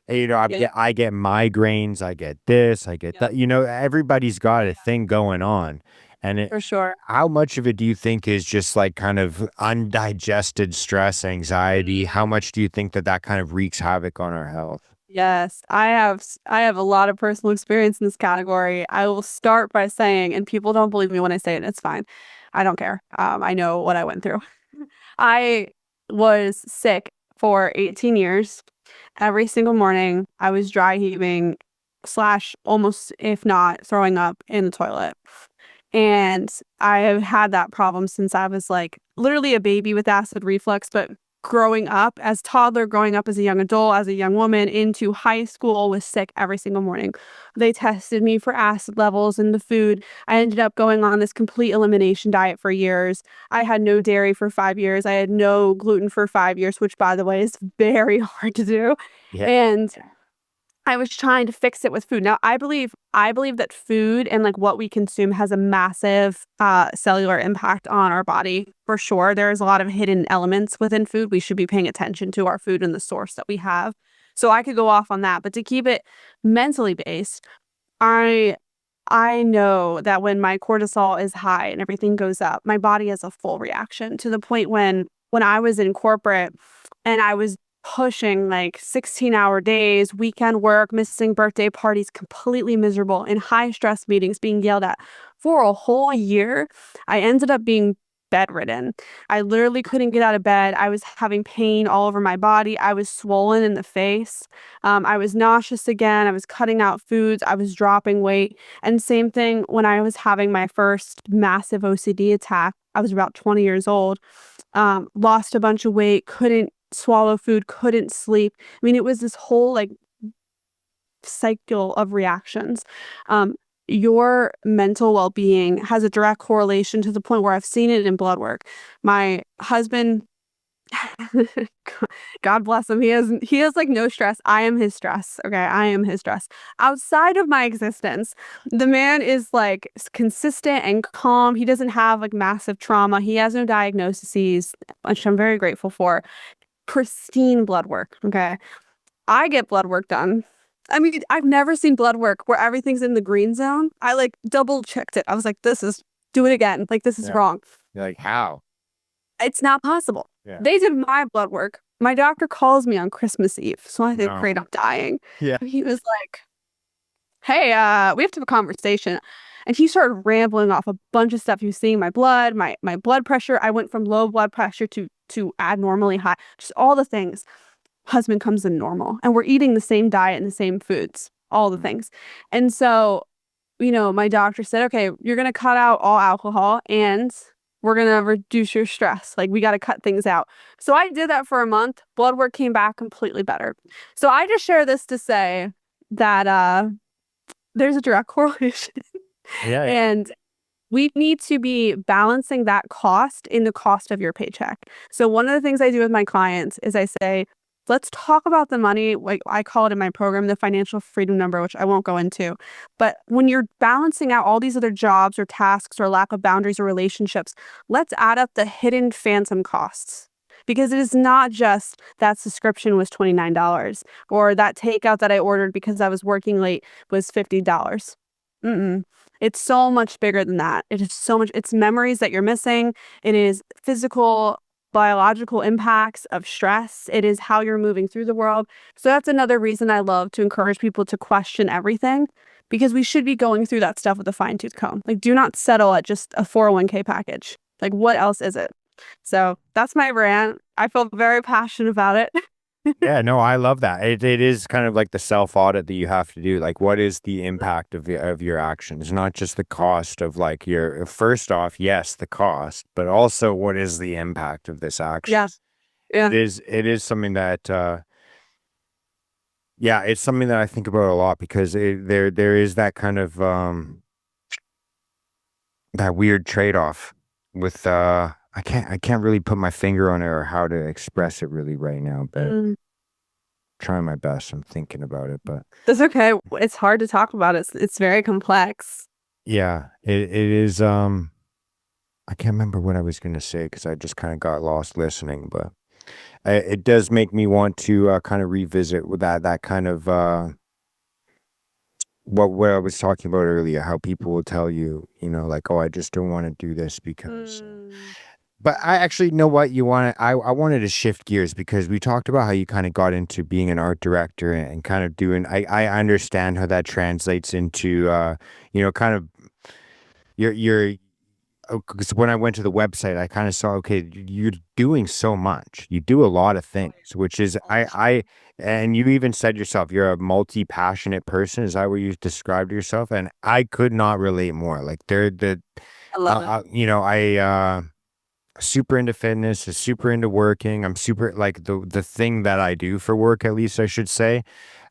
Yeah. I get migraines, I get this, I get Yep. that. Everybody's got a Yeah, thing going on. And for sure. how much of it do you think is just like kind of undigested stress, anxiety? How Mm. much do you think that that kind of wreaks havoc on our health? Yes, I have a lot of personal experience in this category. I will start by saying, and people don't believe me when I say it, it's fine. I don't care. I know what I went through. I was sick for 18 years. Every single morning, I was dry heaving slash almost, if not throwing up in the toilet. And I have had that problem since I was like literally a baby with acid reflux, but growing up as toddler, growing up as a young adult, as a young woman into high school was sick every single morning. They tested me for acid levels in the food. I ended up going on this complete elimination diet for years. I had no dairy for 5 years. I had no gluten for 5 years, which by the way is very hard to do. Yeah. And I was trying to fix it with food. Now, I believe that food and like what we consume has a massive cellular impact on our body for sure. There's a lot of hidden elements within food. We should be paying attention to our food and the source that we have. So I could go off on that, but to keep it mentally based, I I know that when my cortisol is high and everything goes up, my body has a full reaction to the point when I was in corporate and I was pushing like 16-hour days, weekend work, missing birthday parties, completely miserable in high stress meetings, being yelled at for a whole year. I ended up being bedridden. I literally couldn't get out of bed. I was having pain all over my body. I was swollen in the face. I was nauseous again. I was cutting out foods. I was dropping weight. And same thing when I was having my first massive OCD attack. I was about 20 years old. Lost a bunch of weight, couldn't swallow food, couldn't sleep. I mean, it was this whole like cycle of reactions. Um, your mental well being has a direct correlation to the point where I've seen it in blood work. My husband, God bless him. He has like no stress. I am his stress. Okay. I am his stress. Outside of my existence, the man is like consistent and calm. He doesn't have like massive trauma. He has no diagnoses, which I'm very grateful for. Pristine blood work. Okay. I get blood work done. I mean, I've never seen blood work where everything's in the green zone. I like double checked it. I was like, do it again. Like, this is Yeah. wrong. You're like, how? It's not possible. Yeah. They did my blood work. My doctor calls me on Christmas Eve. So I think, No. great, I'm dying. Yeah. And he was like, hey, we have to have a conversation. And he started rambling off a bunch of stuff. He was seeing my blood, my blood pressure. I went from low blood pressure to abnormally high, just all the things. Husband comes in normal. And we're eating the same diet and the same foods, all the things. And so my doctor said, okay, you're going to cut out all alcohol and we're going to reduce your stress. Like, we got to cut things out. So I did that for a month. Blood work came back completely better. So I just share this to say that there's a direct correlation. Yeah. Yeah. And we need to be balancing that cost in the cost of your paycheck. So one of the things I do with my clients is I say, let's talk about the money. Like I call it in my program, the financial freedom number, which I won't go into. But when you're balancing out all these other jobs or tasks or lack of boundaries or relationships, let's add up the hidden phantom costs. Because it is not just that subscription was $29 or that takeout that I ordered because I was working late was $50. Mm-mm. It's so much bigger than that. It is so much, it's memories that you're missing. It is physical biological impacts of stress. It is how you're moving through the world. So that's another reason I love to encourage people to question everything because we should be going through that stuff with a fine tooth comb. Like, do not settle at just a 401k package. Like, what else is it? So that's my rant. I feel very passionate about it. Yeah, no, I love that. It is kind of like the self audit that you have to do. Like, what is the impact of your actions? Not just the cost of like your first off, yes, the cost, but also what is the impact of this action? Yeah. Yeah. It is something that yeah, it's something that I think about a lot because there is that kind of that weird trade off with I can't really put my finger on it or how to express it really right now, but Mm, trying my best. I'm thinking about it, but that's okay. It's hard to talk about. It's very complex. yeah, it is. I can't remember what I was gonna say because I just kind of got lost listening, but it does make me want to kind of revisit with that kind of what I was talking about earlier. How people will tell you, like, oh, I just don't want to do this because. Mm, But I actually know what you want. I wanted to shift gears because we talked about how you kind of got into being an art director and kind of doing. I understand how that translates into kind of your because when I went to the website, I kind of saw, okay, you're doing so much. You do a lot of things, which is and you even said yourself, you're a multi-passionate person. Is that what you described yourself? And I could not relate more. Like I love it. I super into fitness, is super into working. I'm super like the thing that I do for work, at least I should say.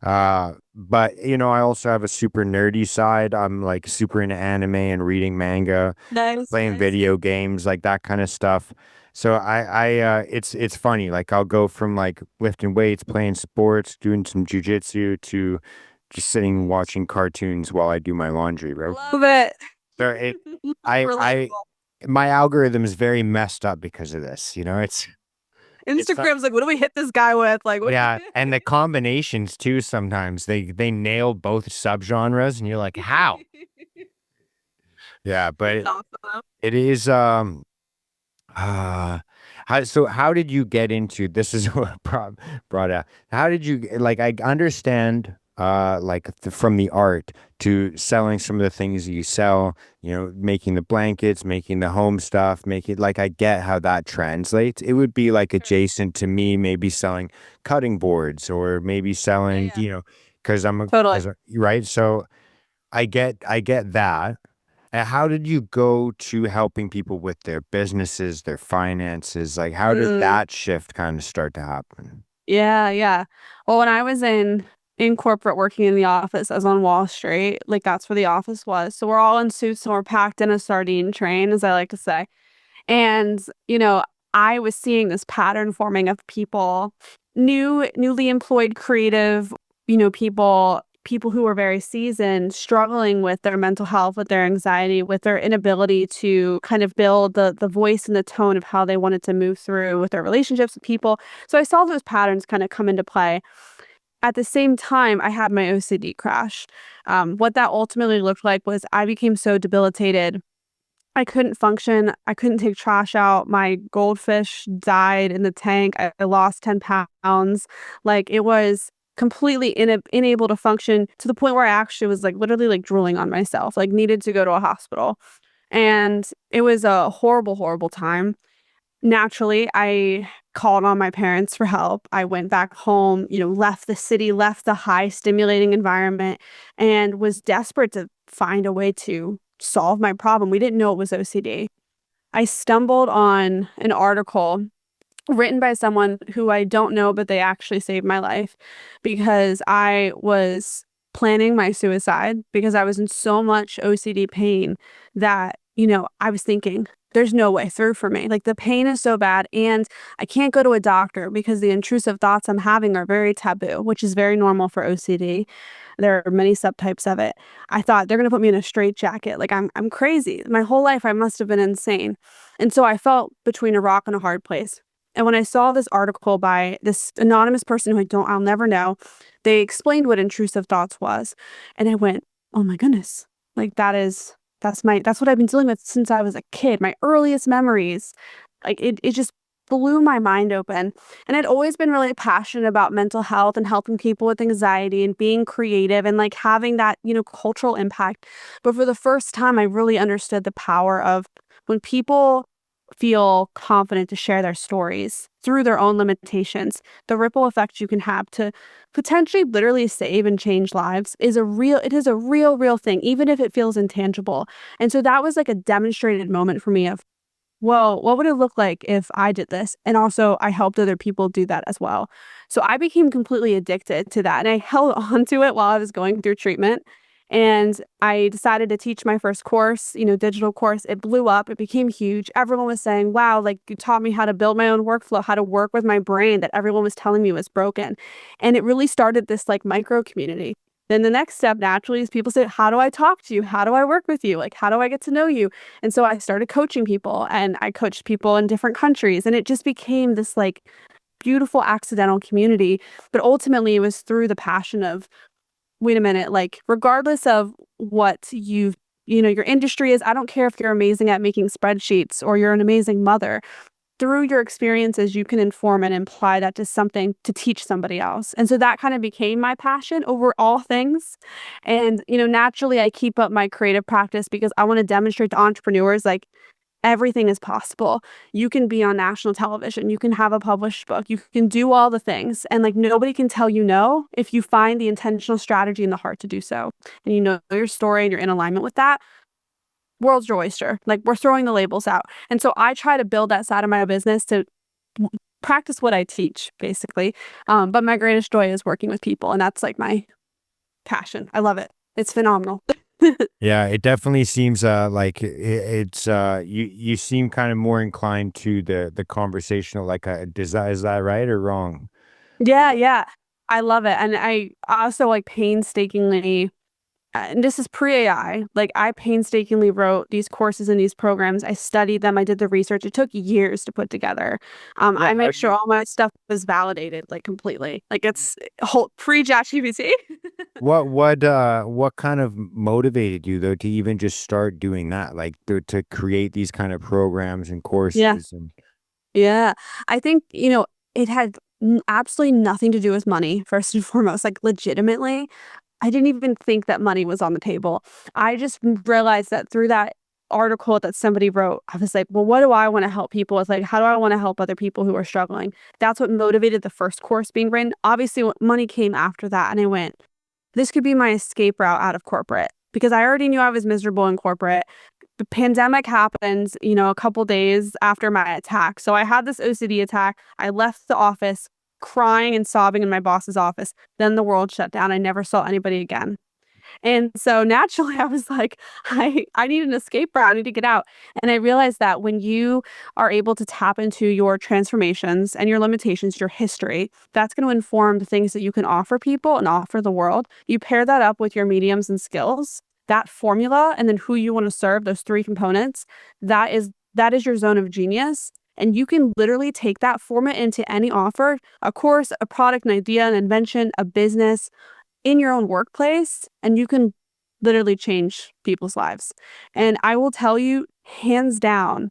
But I also have a super nerdy side. I'm like super into anime and reading manga, Nice, playing nice. video games, like that kind of stuff. So it's funny. Like I'll go from like lifting weights, playing sports, doing some jujitsu to just sitting watching cartoons while I do my laundry, bro. Love it. So I Relatable. my algorithm is very messed up because of this. It's not, Instagram's like, what do we hit this guy with? Like, what? yeah, and the combinations too. Sometimes they nail both subgenres, and you're like, how? Yeah, but It's awesome. it is uh how did you get into this is what brought out. How did you like I understand like from the art to selling some of the things that you sell, making the blankets, making the home stuff, making like I get how that translates. It would be like Sure. adjacent to me maybe selling cutting boards or maybe Yeah, selling, yeah. because I'm a Totally. as a right. So I get that. And how did you go to helping people with their businesses, their finances? Like, how did Mm, that shift kind of start to happen? yeah, yeah. Well, when I was in corporate working in the office, I was on Wall Street. Like that's where the office was. So we're all in suits and we're packed in a sardine train, as I like to say. And, I was seeing this pattern forming of people, newly employed creative, people who were very seasoned, struggling with their mental health, with their anxiety, with their inability to kind of build the voice and the tone of how they wanted to move through with their relationships with people. So I saw those patterns kind of come into play. At the same time, I had my OCD crash. What that ultimately looked like was I became so debilitated I couldn't function. I couldn't take trash out. My goldfish died in the tank. I lost 10 pounds. Like it was completely unable to function to the point where I actually was like literally like drooling on myself, like needed to go to a hospital. And it was a horrible, horrible time. Naturally, I called on my parents for help. I went back home, left the city, left the high stimulating environment, and was desperate to find a way to solve my problem. We didn't know it was OCD. I stumbled on an article written by someone who I don't know, but they actually saved my life because I was planning my suicide because I was in so much OCD pain that, I was thinking. there's no way through for me. Like the pain is so bad and I can't go to a doctor because the intrusive thoughts I'm having are very taboo, which is very normal for OCD. There are many subtypes of it. I thought they're going to put me in a straitjacket. Like I'm crazy. My whole life I must have been insane. And so I felt between a rock and a hard place. And when I saw this article by this anonymous person who I'll never know, they explained what intrusive thoughts was. And I went, "Oh my goodness. Like that's what I've been dealing with since I was a kid, my earliest memories." Like it just blew my mind open. And I'd always been really passionate about mental health and helping people with anxiety and being creative and like having that, cultural impact. But for the first time, I really understood the power of when people feel confident to share their stories through their own limitations, the ripple effect you can have to potentially literally save and change lives it is a real thing, even if it feels intangible. And so that was like a demonstrated moment for me of, whoa, what would it look like if I did this? And also, I helped other people do that as well. So I became completely addicted to that. And I held on to it while I was going through treatment. And I decided to teach my first course, digital course. It blew up. It became huge. Everyone was saying, wow, like you taught me how to build my own workflow, how to work with my brain that everyone was telling me was broken. And it really started this like micro community. Then the next step naturally is people say, how do I talk to you? How do I work with you? Like, how do I get to know you? And so I started coaching people and I coached people in different countries. And it just became this like beautiful accidental community. But ultimately, it was through the passion of, wait a minute, like, regardless of what your industry is, I don't care if you're amazing at making spreadsheets or you're an amazing mother. Through your experiences, you can inform and imply that to something to teach somebody else. And so that kind of became my passion over all things. And, naturally, I keep up my creative practice because I want to demonstrate to entrepreneurs like everything is possible. You can be on national television, you can have a published book, you can do all the things. And like nobody can tell you no if you find the intentional strategy in the heart to do so. And you know your story and you're in alignment with that, world's your oyster. Like we're throwing the labels out. And so I try to build that side of my business to practice what I teach, basically. But my greatest joy is working with people. And that's like my passion. I love it. It's phenomenal. Yeah, it definitely seems like it's you seem kind of more inclined to the conversational, like is that right or wrong? Yeah, yeah. I love it. And I also like painstakingly and this is pre-AI. Like I painstakingly wrote these courses and these programs. I studied them. I did the research. It took years to put together. Yeah. I make sure all my stuff is validated, like completely. Like it's whole pre-ChatGPT. What kind of motivated you though to even just start doing that, like to create these kind of programs and Yeah. courses and Yeah. I think, it had absolutely nothing to do with money, first and foremost. Like legitimately, I didn't even think that money was on the table. I just realized that through that article that somebody wrote, I was like, well, what do I want to help people with? Like, how do I want to help other people who are struggling? That's what motivated the first course being written. Obviously, money came after that. And I went, this could be my escape route out of corporate because I already knew I was miserable in corporate. The pandemic happened, a couple days after my attack. So I had this OCD attack. I left the office crying and sobbing in my boss's office. Then the world shut down. I never saw anybody again. And so naturally, I was like, I need an escape route. I need to get out. And I realized that when you are able to tap into your transformations and your limitations, your history, that's going to inform the things that you can offer people and offer the world. You pair that up with your mediums and skills, that formula, and then who you want to serve, those three components, that is your zone of genius. And you can literally take that, form it into any offer, a course, a product, an idea, an invention, a business, in your own workplace, and you can literally change people's lives. And I will tell you, hands down,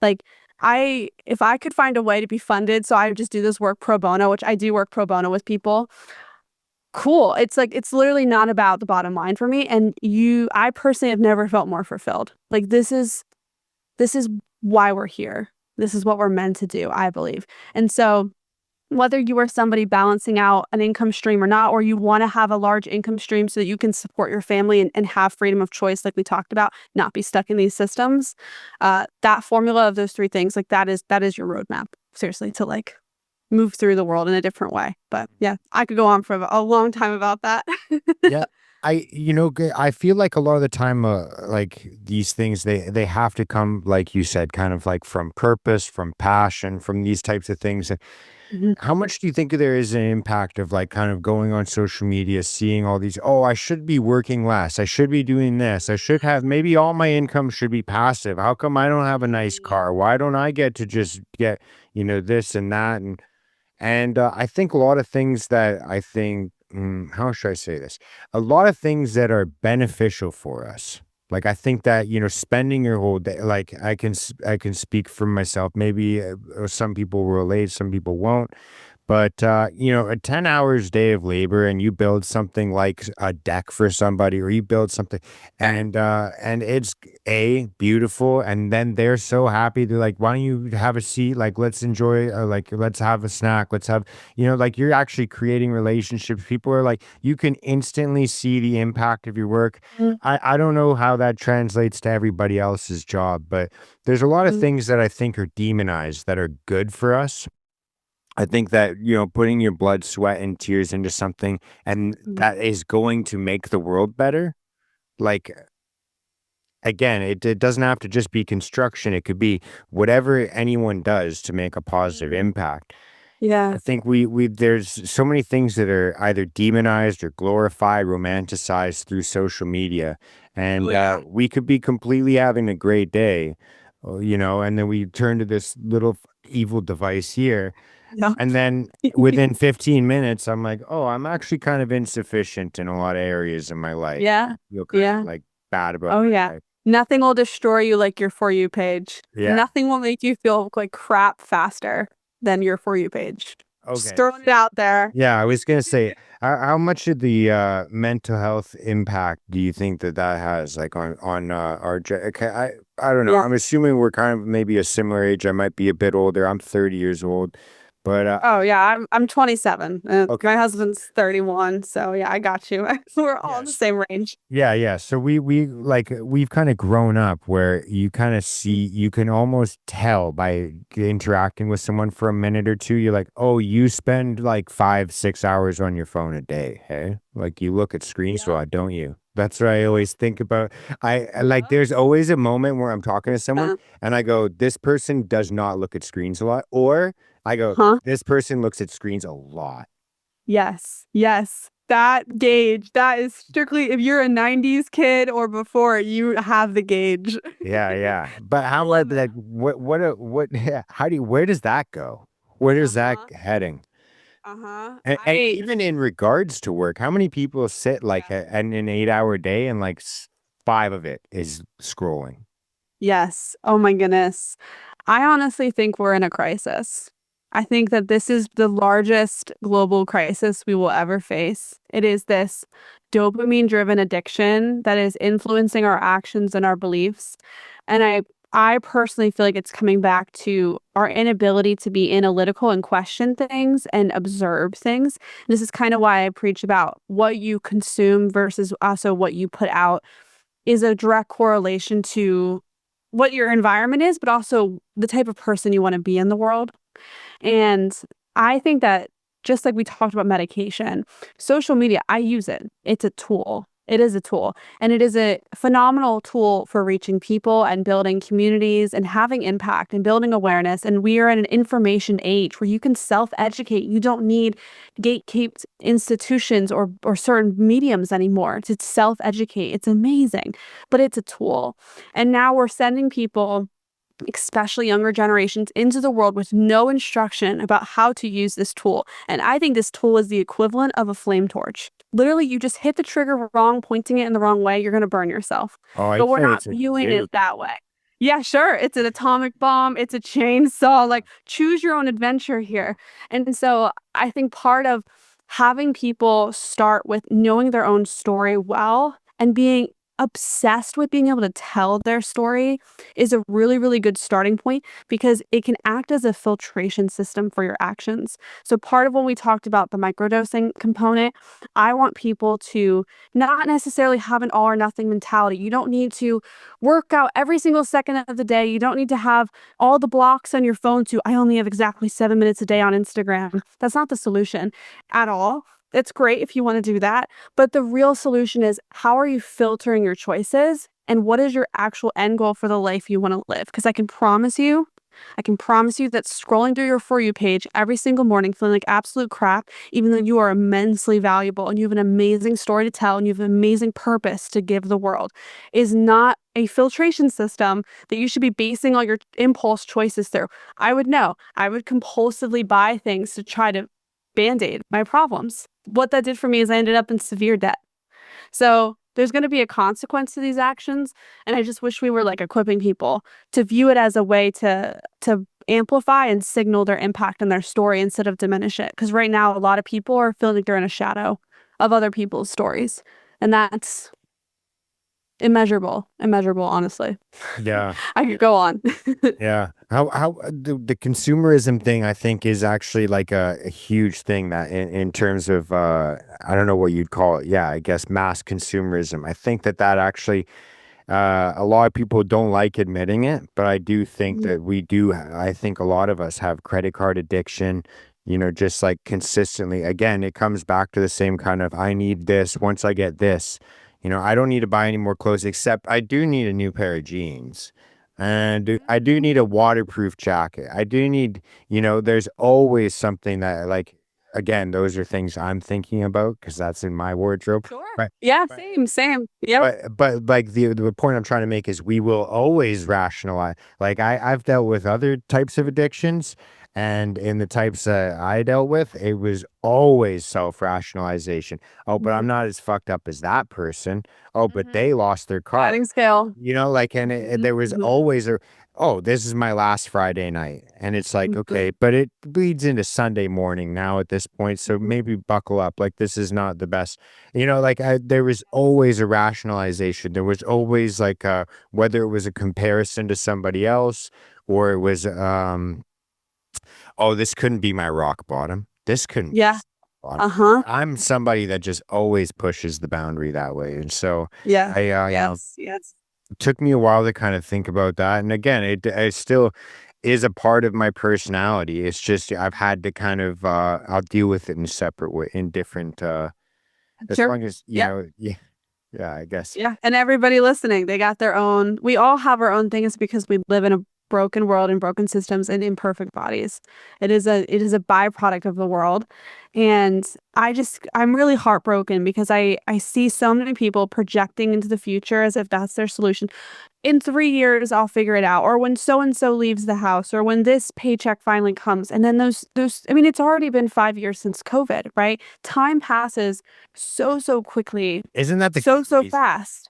like if I could find a way to be funded, so I would just do this work pro bono, which I do work pro bono with people. Cool. It's like it's literally not about the bottom line for me. And I personally have never felt more fulfilled. Like this is why we're here. This is what we're meant to do, I believe. And so whether you are somebody balancing out an income stream or not, or you want to have a large income stream so that you can support your family and have freedom of choice, like we talked about, not be stuck in these systems, that formula of those three things, like that is your roadmap, seriously, to like move through the world in a different way. But yeah, I could go on for a long time about that. yeah. I feel like a lot of the time, like these things, they have to come, like you said, kind of like from purpose, from passion, from these types of things. Mhm. How much do you think there is an impact of like kind of going on social media, seeing all these, oh, I should be working less. I should be doing this. I should have, maybe all my income should be passive. How come I don't have a nice Mhm. car? Why don't I get to just get, this and that? And I think a lot of things that I think, how should I say this? A lot of things that are beneficial for us. Like I think that spending your whole day, like I can speak for myself. Maybe some people will relate, some people won't. But, a 10 hours day of labor and you build something like a deck for somebody or you build something and it's beautiful. And then they're so happy. They're like, why don't you have a seat? Like, let's enjoy, like, let's have a snack. Let's have, like you're actually creating relationships. People are like, you can instantly see the impact of your work. Mhm. I don't know how that translates to everybody else's job, but there's a lot of Mhm. things that I think are demonized that are good for us. I think that, putting your blood, sweat, and tears into something and Mhm. that is going to make the world better. Like, again, it doesn't have to just be construction. It could be whatever anyone does to make a positive Mhm. impact. I Yeah. think there's so many things that are either demonized or glorified, romanticized through social media, Oh, and yeah. we could be completely having a great day, and then we turn to this little evil device here, Yep. and then within 15 minutes, I'm like, "Oh, I'm actually kind of insufficient in a lot of areas in my life." Yeah. Feel kind of, Yeah. like, bad about Oh, my yeah. life. Nothing will destroy you like your For You page. Yeah. Nothing will make you feel like crap faster than your For You page. Just Okay. throwing it out there. Yeah, I was gonna say, how much of the, mental health impact do you think that that has, like, on, our okay, I don't know, Yeah. I'm assuming we're kind of maybe a similar age, I might be a bit older, I'm 30 years old, but, Oh, yeah, I'm 27, okay. my husband's 31, so yeah, I got you. We're all in the Yes. same range. Yeah, yeah. So we've kind of grown up where you kind of see you can almost tell by interacting with someone for a minute or two. You're like, oh, you spend like 5, 6 hours on your phone a day, hey? Like you look at screens a Yep, lot, don't you? That's what I yep, always think about. Like yep. there's always a moment where I'm talking to someone and I go, this person does not look at screens a lot, or I go, Uh-huh. this person looks at screens a lot. Yes, yes. That gauge, that is strictly if you're a '90s kid or before, you have the gauge. Yeah, yeah. But I how love it. like yeah, how do you where does that go? Where is that Uh-huh, heading? uh-huh. And even in regards to work, how many people sit like Yeah. an 8 hour day and like 5 of it is scrolling? Yes. Oh my goodness. I honestly think we're in a crisis. I think that this is the largest global crisis we will ever face. It is this dopamine driven addiction that is influencing our actions and our beliefs. And I personally feel like it's coming back to our inability to be analytical and question things and observe things. This is kind of why I preach about what you consume versus also what you put out is a direct correlation to what your environment is, but also the type of person you wanna be in the world. And I think that just like we talked about medication, social media, I use it. It's a tool. It is a tool. And it is a phenomenal tool for reaching people and building communities and having impact and building awareness. And we are in an information age where you can self educate. You don't need gatekept institutions or certain mediums anymore to self educate. It's amazing, but it's a tool. And now we're sending people, especially younger generations, into the world with no instruction about how to use this tool. And I think this tool is the equivalent of a flame torch. Literally, you just hit the trigger wrong, pointing it in the wrong way, you're going to burn yourself. Oh, But I'd we're say not it's a viewing nuke. it that way. Yeah, sure. It's an atomic bomb. It's a chainsaw. Like, choose your own adventure here. And so I think part of having people start with knowing their own story well and being obsessed with being able to tell their story is a really, really good starting point because it can act as a filtration system for your actions. So, part of when we talked about the microdosing component, I want people to not necessarily have an all or nothing mentality. You don't need to work out every single second of the day. You don't need to have all the blocks on your phone to, I only have exactly 7 minutes a day on Instagram. That's not the solution at all. It's great if you want to do that, but the real solution is how are you filtering your choices and what is your actual end goal for the life you want to live? Because I can promise you that scrolling through your For You page every single morning feeling like absolute crap, even though you are immensely valuable and you have an amazing story to tell and you have an amazing purpose to give the world, is not a filtration system that you should be basing all your impulse choices through. I would know. I would compulsively buy things to try to band aid my problems. What that did for me is I ended up in severe debt. So there's going to be a consequence to these actions, and I just wish we were like equipping people to view it as a way to amplify and signal their impact in their story instead of diminish it. Because right now, a lot of people are feeling like they're in a shadow of other people's stories, and that's immeasurable. Honestly, Yeah. I could go on. Yeah. The consumerism thing, I think, is actually like a huge thing that in terms of I don't know what you'd call it. Yeah, I guess mass consumerism. I think that actually a lot of people don't like admitting it, but I do think Mhm. that we do. I think a lot of us have credit card addiction, just like consistently. Again, it comes back to the same kind of I need this. Once I get this, I don't need to buy any more clothes, except I do need a new pair of jeans. And I do need a waterproof jacket. I do need, there's always something that, like, again, those are things I'm thinking about because that's in my wardrobe. Sure. Right. Yeah, same. Yep. But like the point I'm trying to make is we will always rationalize. Like I've dealt with other types of addictions, and in the types that I dealt with, it was always self-rationalization. Oh, but I'm Mhm. not as fucked up as that person. Oh, but Mhm. they lost their car. Sliding scale. Like, and Mhm. there was Mhm. always a, oh, this is my last Friday night. And it's like, Mhm. okay, but it bleeds into Sunday morning now at this point. So Mhm. maybe buckle up. Like, this is not the best, like there was always a rationalization. There was always like, whether it was a comparison to somebody else or it was, oh, this couldn't be my rock bottom. This couldn't be Yeah. bottom. Uh-huh. I'm somebody that just always pushes the boundary that way. And so Yeah. I, Yes. took me a while to kind of think about that. And again, it still is a part of my personality. It's just I've had to kind of I'll deal with it in separate way in different as Sure. long as Yep. yeah, yeah, I guess. Yeah. And everybody listening, they got their own. We all have our own things because we live in a broken world and broken systems and imperfect bodies. It is a byproduct of the world. And I'm really heartbroken because I see so many people projecting into the future as if that's their solution. In 3 years I'll figure it out, or when so and so leaves the house, or when this paycheck finally comes. And then those I mean, it's already been 5 years since COVID, right? Time passes so quickly, Isn't that the so crazy? fast.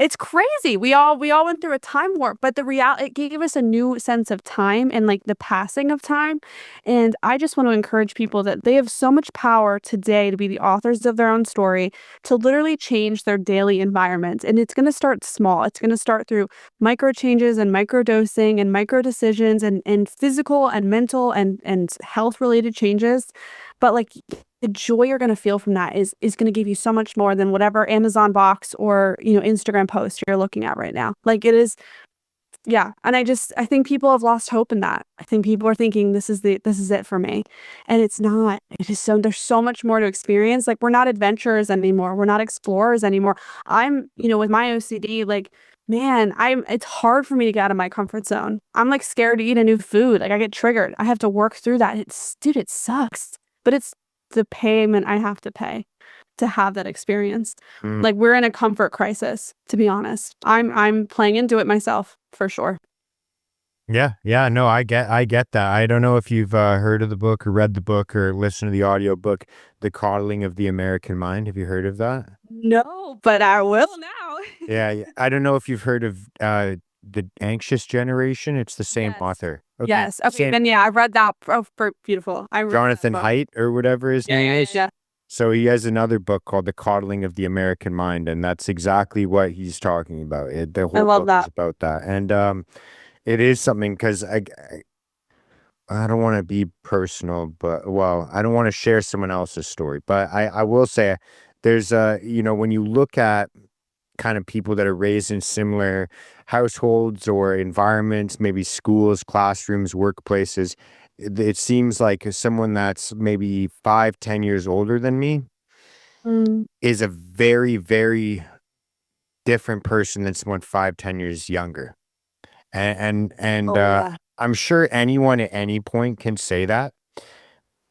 It's crazy. We all went through a time warp, but the reality, it gave us a new sense of time and like the passing of time. And I just want to encourage people that they have so much power today to be the authors of their own story, to literally change their daily environment. And it's going to start small. It's going to start through micro changes and micro dosing and micro decisions and physical and mental and health related changes. But like the joy you're going to feel from that is going to give you so much more than whatever Amazon box or, Instagram post you're looking at right now. Like it is, yeah. And I think people have lost hope in that. I think people are thinking this is it for me. And it's not. There's so much more to experience. Like we're not adventurers anymore. We're not explorers anymore. With my OCD, like, man, it's hard for me to get out of my comfort zone. I'm like scared to eat a new food. Like I get triggered. I have to work through that. Dude, it sucks. But it's the payment I have to pay to have that experience. Mm, Like we're in a comfort crisis, to be honest. I'm playing into it myself for sure. yeah, yeah, no, I get that. I don't know if you've heard of the book or read the book or listened to the audio book, The Coddling of the American Mind. Have you heard of that? No, but I will now. Yeah, yeah. I don't know if you've heard of the Anxious Generation. It's the same Yes. author. Okay. Yes. Okay, Same then yeah, I read that. Oh, beautiful. I read that Jonathan book. Haidt or whatever his Yeah, name yeah, yeah, is. yeah. So he has another book called The Coddling of the American Mind, and that's exactly what he's talking about. The I whole love book is that. about that. And it is something because I don't want to be personal, but well, I don't want to share someone else's story, but I will say there's when you look at kind of people that are raised in similar households or environments, maybe schools, classrooms, workplaces, it seems like someone that's maybe 5, 10 years older than me. Mm. is a very, very different person than someone 5, 10 years younger. And Oh, yeah. I'm sure anyone at any point can say that.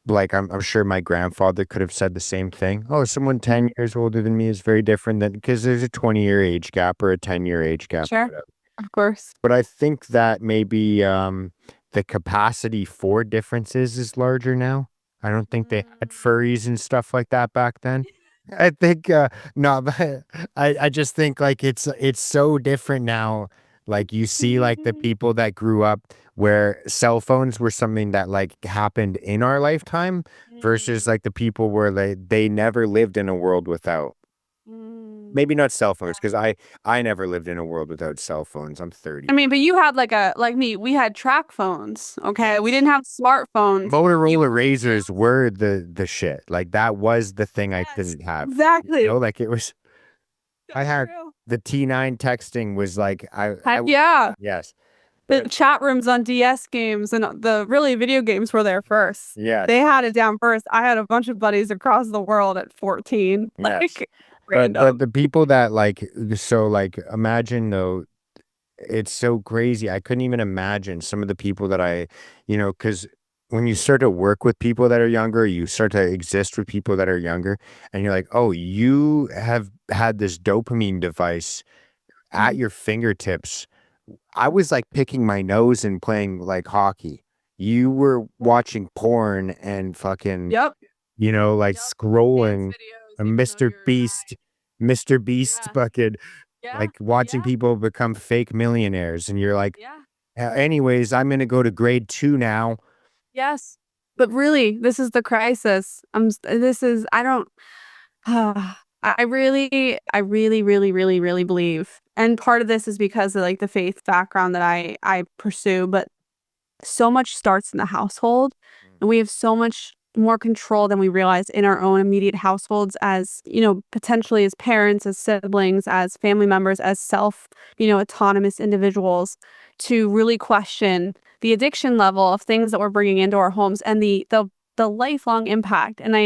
Like, I'm sure my grandfather could have said the same thing. Oh, someone 10 Mhm. years older than me is very different than because there's a 20-year age gap or a 10-year age gap, Sure. whatever. Of course. But I think that maybe the capacity for differences is larger now. I don't think they had furries and stuff like that back then. I think no, but I just think like it's so different now. Like you see like the Mm. people that grew up where cell phones were something that like happened in our lifetime versus Mm. like the people where they never lived in a world without. Mm. Maybe not cell phones Yeah. because I never lived in a world without cell phones. I'm I 30. mean, but you had like me, we had track phones, okay? We Yes. didn't have smartphones. You Motorola you Razors were the shit. Like that was the thing I Yes, didn't have. exactly. Like it was I So had true. the T9 texting was like Heck yeah. yes. The But chat rooms on DS games and the really video games were there first. They yes. had it down first. I had a bunch of buddies across the world at 14. Yes. Like But random. the people that like so like imagine though it's so crazy. I couldn't even imagine some of the people that because when you start to work with people that are younger, you start to exist with people that are younger, and you're like, oh, you have had this dopamine device at Mhm. your fingertips. I was like picking my nose and playing like hockey. You were watching porn and fucking, Yep. like Yep. Dance scrolling videos, a even though Mr. you're a Beast, Mr. Beast guy. fucking Yeah. like watching Yeah. people become fake millionaires. And you're like, Yeah. Anyways, I'm going to go to grade 2 now." Yes. But really, this is the crisis. This is, I don't, I really, really believe. And part of this is because of like the faith background that I pursue, but so much starts in the household, and we have so much more control than we realize in our own immediate households as, potentially as parents, as siblings, as family members, as autonomous individuals to really question the addiction level of things that we're bringing into our homes and the lifelong impact. And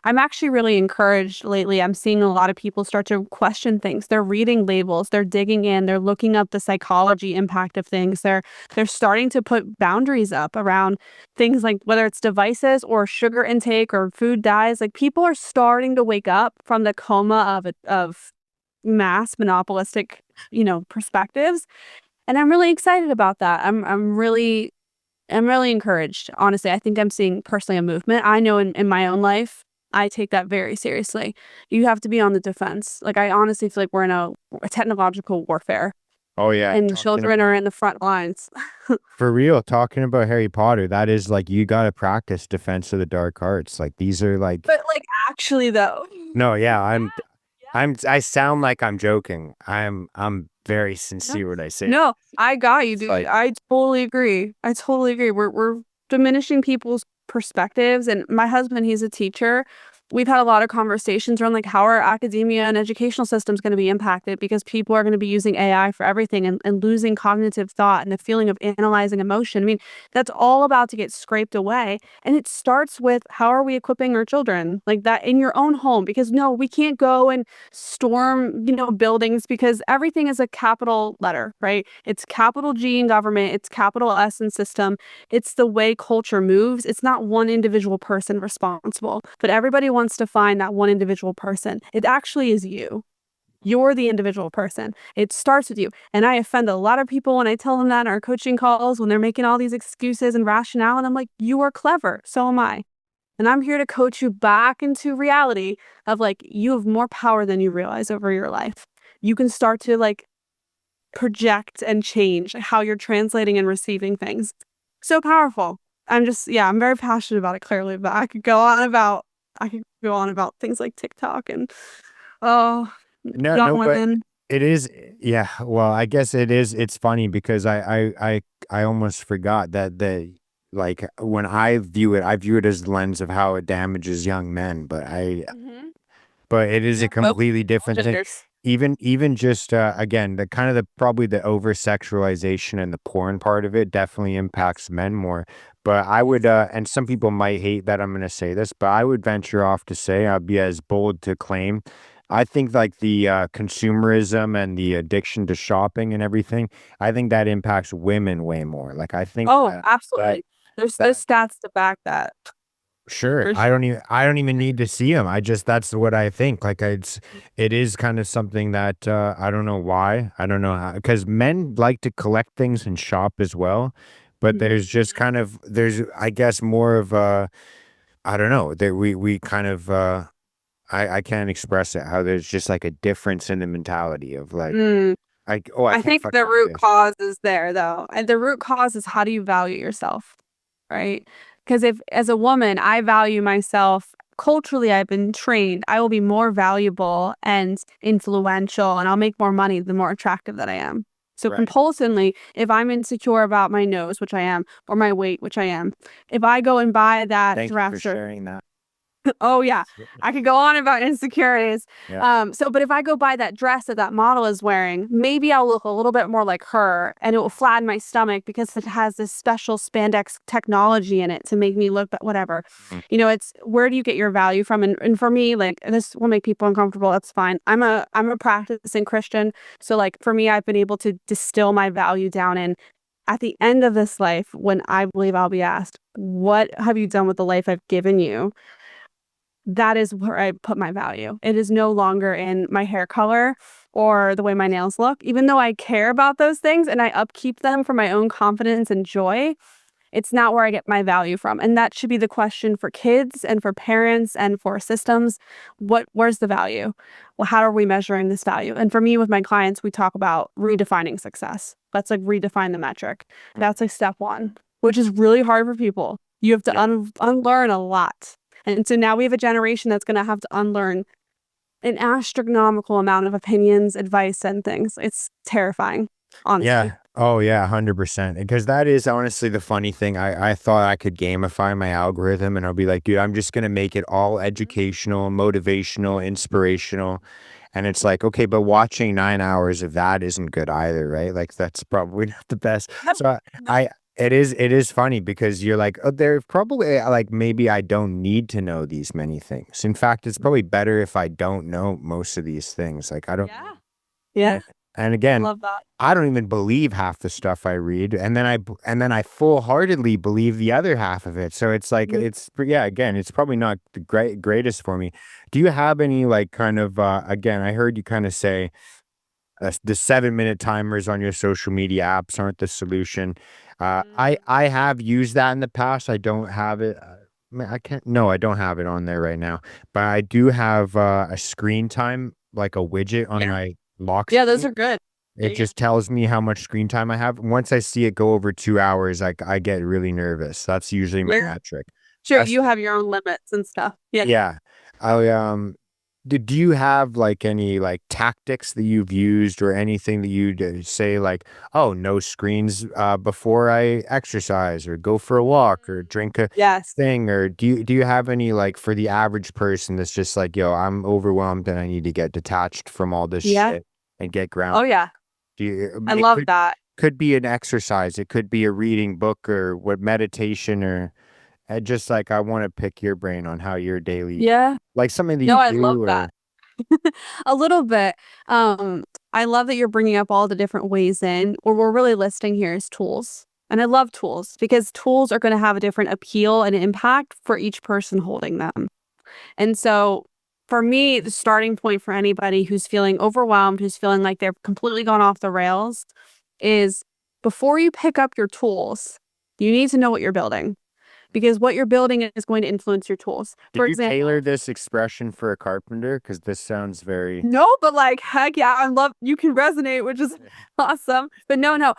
I'm actually really encouraged lately. I'm seeing a lot of people start to question things. They're reading labels, they're digging in, they're looking up the psychology impact of things. They're starting to put boundaries up around things like whether it's devices or sugar intake or food dyes. Like people are starting to wake up from the coma of mass monopolistic, perspectives. And I'm really excited about that. I'm really encouraged. Honestly, I think I'm seeing personally a movement. I know in my own life, I take that very seriously. You have to be on the defense. Like I honestly feel like we're in a technological warfare Oh yeah, and talking children are about in the front lines. for real, talking about Harry Potter, that is like you got to practice Defense of the Dark Arts. Like these are like But, like, actually, though. no, yeah, Yeah, yeah. I sound like I'm joking. I'm very No. sincere when I say No, I got you, it's dude. like I totally agree. I totally agree. We're diminishing people's perspectives, and my husband, he's a teacher. We've had a lot of conversations around, like, how our academia and educational system's gonna be impacted because people are gonna be using AI for everything and losing cognitive thought and the feeling of analyzing emotion. I mean, that's all about to get scraped away, and it starts with how are we equipping our children? Like, that in your own home, because, no, we can't go and storm, buildings because everything is a capital letter, right? It's capital G in government, it's capital S in system. It's the way culture moves. It's not one individual person responsible, but everybody wants to find that one individual person. It actually is you. You're the individual person. It starts with you. And I offend a lot of people when I tell them that in our coaching calls when they're making all these excuses and rationale. And I'm like, you are clever. So am I. And I'm here to coach you back into reality of like, you have more power than you realize over your life. You can start to like project and change how you're translating and receiving things. So powerful. Yeah, I'm very passionate about it clearly, but I could go on about things like TikTok and oh, no, young no, but women. it is yeah, well, I guess it is it's funny because I almost forgot that like when I view it as the lens of how it damages young men, Mhm. but it is a Yeah, both completely all different thing. genders. Even just again, the kind of the probably the over sexualization and the porn part of it definitely impacts men more. But I would, and some people might hate that I'm going to say this, but I would venture off to say, I'd be as bold to claim. I think like the consumerism and the addiction to shopping and everything, I think that impacts women way more. Like I think Oh, that absolutely. There's that stats to back that sure. for I don't even need to see them. I just that's what I think. Like it is kind of something that I don't know why. I don't know how because men like to collect things and shop as well. But Mhm. there's just kind of there's I guess more of I don't know that we kind of I can't express it how there's just like a difference in the mentality of like Mm. I I can't think fucking the do root this. cause is there though. And the root cause is how do you value yourself, right? Because if as a woman, I value myself culturally, I've been trained, I will be more valuable and influential and I'll make more money the more attractive that I am. So Right. compulsively, if I'm insecure about my nose, which I am, or my weight, which I am, if I go and buy that Thank you for dress or sharing that. oh yeah, I could go on about insecurities. Yeah. But if I go buy that dress that that model is wearing, maybe I'll look a little bit more like her, and it will flatten my stomach because it has this special spandex technology in it to make me look. But whatever, Mm. it's where do you get your value from? And for me, like this will make people uncomfortable. That's fine. I'm a practicing Christian, so like for me, I've been able to distill my value down in. At the end of this life, when I believe I'll be asked, what have you done with the life I've given you? That is where I put my value. It is no longer in my hair color or the way my nails look. Even though I care about those things and I upkeep them for my own confidence and joy, it's not where I get my value from. And that should be the question for kids and for parents and for systems. Where's the value? Well, how are we measuring this value? And for me with my clients, we talk about redefining success. Let's like redefine the metric. That's like step one, which is really hard for people. You have to Yeah. unlearn a lot. And so now we have a generation that's going to have to unlearn an astronomical amount of opinions, advice, and things. It's terrifying, honestly. Yeah. Oh yeah, 100%. Because that is honestly the funny thing. I thought I could gamify my algorithm and I'll be like, dude, I'm just gonna make it all educational, motivational, inspirational. And it's like, okay, but watching 9 hours of that isn't good either, right? Like that's probably not the best. Yep. So No. it is funny because you're like, oh, there probably like maybe I don't need to know these many things. In fact, it's probably better if I don't know most of these things. Like I don't Yeah. Yeah. and and again, Love that. I don't even believe half the stuff I read, and then I full-heartedly believe the other half of it. So it's like Mhm. yeah, again, it's probably not the greatest for me. Do you have any like kind of again, I heard you kind of say the 7-minute timers on your social media apps aren't the solution. I have used that in the past. I don't have it. Man, I can't. No, I don't have it on there right now. But I do have a screen time, like a widget on Yeah. my lock Yeah, those screen. are good. It just tells me how much screen time I have. Once I see it go over 2 hours, I get really nervous. That's usually my Yeah. metric. Sure, That's you have your own limits and stuff. Yeah. yeah. I do you have like any like tactics that you've used or anything that you say like, oh, no screens before I exercise or go for a walk or drink a Yes. thing or do you have any like for the average person that's just like, yo, I'm overwhelmed and I need to get detached from all this Yeah. shit and get Oh, grounded. yeah. Do you I it love that. could be an exercise, it could be a reading book or what meditation or just like I want to pick your brain on how your daily Yeah. like something that No, you I love do that. or A little bit. I love that you're bringing up all the different ways in. What we're really listing here is tools. And I love tools because tools are going to have a different appeal and impact for each person holding them. And so for me, the starting point for anybody who's feeling overwhelmed, who's feeling like they're completely gone off the rails, is before you pick up your tools, you need to know what you're building because what you're building is going to influence your tools. did For you tailor example, this expression for a carpenter? Because this sounds very no, but like, heck yeah, I love you can resonate, which is awesome. But no,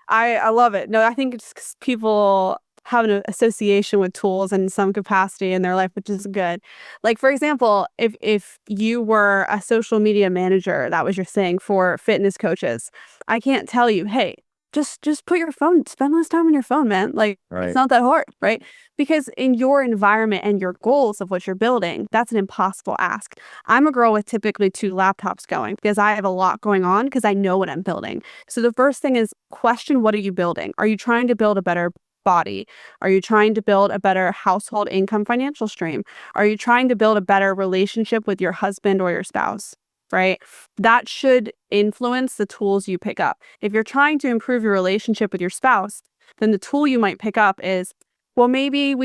I love it. No, I think it's 'cause people have an association with tools in some capacity in their life, which is good. Like for example, if you were a social media manager, that was your thing for fitness coaches, I can't tell you, hey, just put your phone, spend less time on your phone, man. Like it's right. not that hard, right? Because in your environment and your goals of what you're building, that's an impossible ask. I'm a girl with typically two laptops going because I have a lot going on because I know what I'm building. So the first thing is question what are you building? Are you trying to build a better body? Are you trying to build a better household income financial stream? Are you trying to build a better relationship with your husband or your spouse? Right? That should influence the tools you pick up. If you're trying to improve your relationship with your spouse, then the tool you might pick up is, well, maybe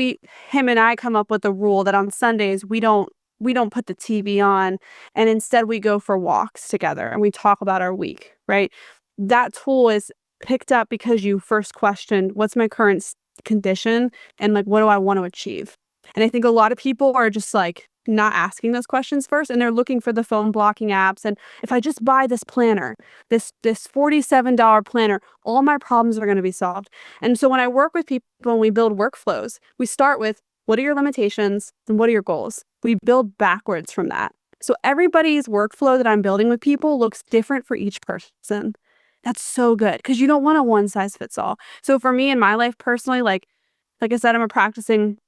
him and I come up with a rule that on Sundays we don't put the TV on, and instead we go for walks together and we talk about our week, right? That tool is picked up because you first questioned, what's my current condition, and like, what do I want to achieve? And I think a lot of people are just like not asking those questions first, and they're looking for the phone blocking apps. And if I just buy this planner, this $47 planner, all my problems are going to be solved. And so when I work with people and we build workflows, we start with, what are your limitations and what are your goals? We build backwards from that. So everybody's workflow that I'm building with people looks different for each person. That's so good because you don't want a one size fits all. So for me in my life personally, like I said, I'm a practicing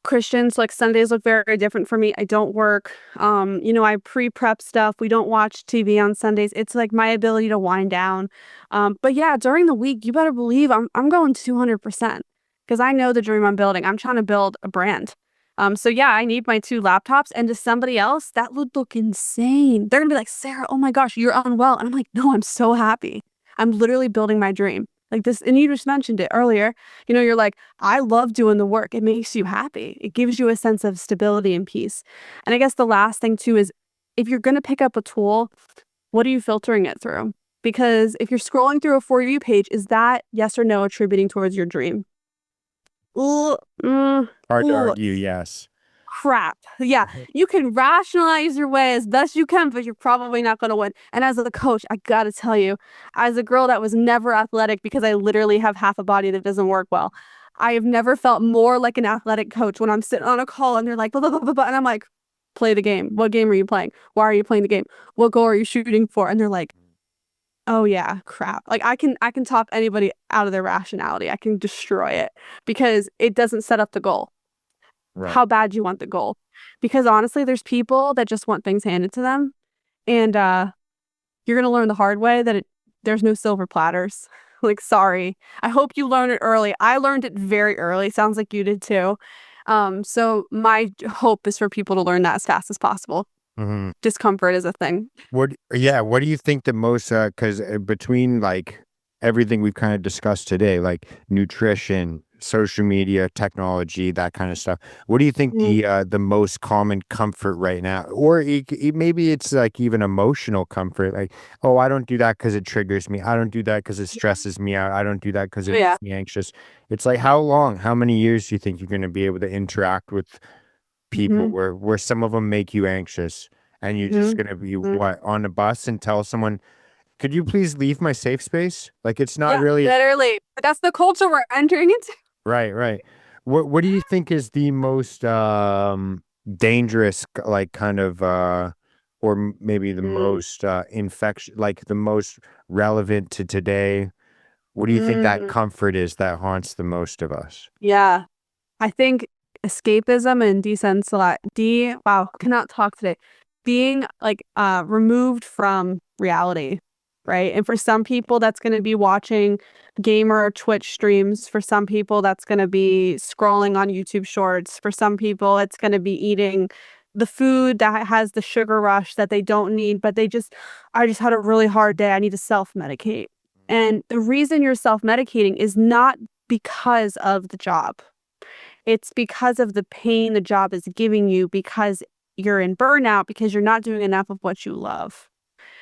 Christian, so like Sundays look very different for me. I don't work. I pre-prep stuff. We don't watch TV on Sundays. It's like my ability to wind down. But yeah, during the week, you better believe I'm going 200% because I know the dream I'm building. I'm trying to build a brand. So yeah, I need my 2 laptops, and to somebody else, that would look insane. They're gonna be like, Sarah, oh my gosh, you're unwell. And I'm like, no, I'm so happy. I'm literally building my dream. Like this, and you just mentioned it earlier. You're like, I love doing the work. It makes you happy. It gives you a sense of stability and peace. And I guess the last thing too is, if you're going to pick up a tool, what are you filtering it through? Because if you're scrolling through a For You page, is that yes or no attributing towards your dream? Ooh, Hard to ooh, argue, yes. crap. Yeah, you can rationalize your way as best you can, but you're probably not going to win. And as a coach, I got to tell you, as a girl that was never athletic because I literally have half a body that doesn't work well, I have never felt more like an athletic coach when I'm sitting on a call and they're like, blah, blah, blah, blah, blah, and I'm like, play the game. What game are you playing? Why are you playing the game? What goal are you shooting for? And they're like, oh yeah, crap. Like I can talk anybody out of their rationality. I can destroy it because it doesn't set up the goal. Right. How bad you want the goal. Because honestly, there's people that just want things handed to them. And you're going to learn the hard way that there's no silver platters. Like, sorry. I hope you learned it early. I learned it very early. Sounds like you did too. So my hope is for people to learn that as fast as possible. Hmm. Discomfort is a thing. What do you think the most, because between like everything we've kind of discussed today, like nutrition, social media, technology, that kind of stuff, what do you think Mm, the most common comfort right now, or maybe it's like even emotional comfort, like, oh, I don't do that because it triggers me. I don't do that because it stresses me out. I don't do that because it yeah. makes me anxious. It's like, how many years do you think you're going to be able to interact with people Hmm. where some of them make you anxious, and you're just Hmm. gonna be what on a bus and tell someone, could you please leave my safe space? Like it's not Yeah, really literally. But that's the culture we're entering into. right, right. What do you think is the most dangerous, like kind of or maybe the Mm, most infection, like the most relevant to today? What do you think that mm, comfort is that haunts the most of us? yeah. I think escapism and wow, cannot talk today. Being like removed from reality, right? And for some people that's going to be watching gamer Twitch streams. For some people that's going to be scrolling on YouTube shorts. For some people it's going to be eating the food that has the sugar rush that they don't need, but I just had a really hard day. I need to self-medicate. And the reason you're self-medicating is not because of the job. It's because of the pain the job is giving you because you're in burnout because you're not doing enough of what you love.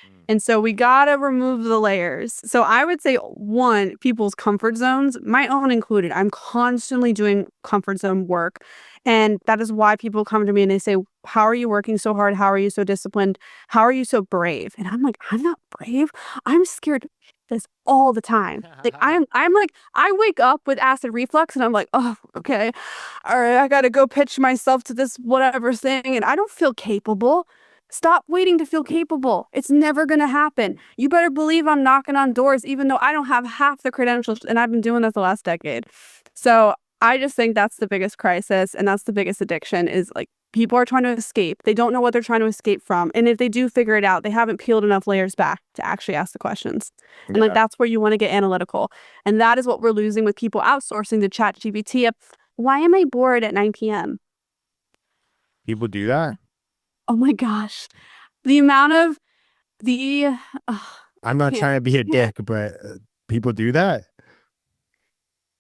Mm. And so we gotta remove the layers. So I would say one, people's comfort zones, my own included. I'm constantly doing comfort zone work. And that is why people come to me and they say, how are you working so hard? How are you so disciplined? How are you so brave? And I'm like, I'm not brave. I'm scared of this all the time. Like I'm like, I wake up with acid reflux and I'm like, oh, okay. All right, I gotta go pitch myself to this whatever thing. And I don't feel capable. Stop waiting to feel capable. It's never going to happen. You better believe I'm knocking on doors, even though I don't have half the credentials, and I've been doing this the last decade. So I just think that's the biggest crisis, and that's the biggest addiction is like People are trying to escape. They don't know what they're trying to escape from. And if they do figure it out, they haven't peeled enough layers back to actually ask the questions. And like Yeah. that's where you want to get analytical. And that is what we're losing with people outsourcing to chat GPT. Why am I bored at 9 p.m.? People do that. Oh my gosh. The amount of the I'm I not can't trying to be a I can't dick, but people do that.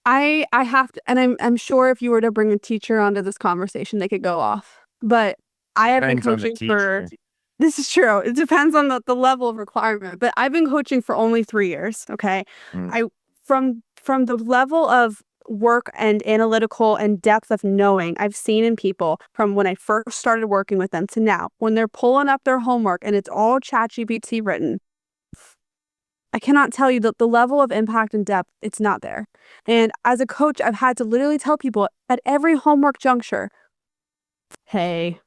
I have to, and I'm sure if you were to bring a teacher onto this conversation, they could go off. But I have been Depends on the coaching for teacher. this is true. It depends on the level of requirement. But I've been coaching for only 3 years. Okay. Mm. I from the level of work and analytical and depth of knowing I've seen in people from when I first started working with them to now, when they're pulling up their homework and it's all ChatGPT written. I cannot tell you the level of impact and depth, it's not there. And as a coach, I've had to literally tell people at every homework juncture, hey,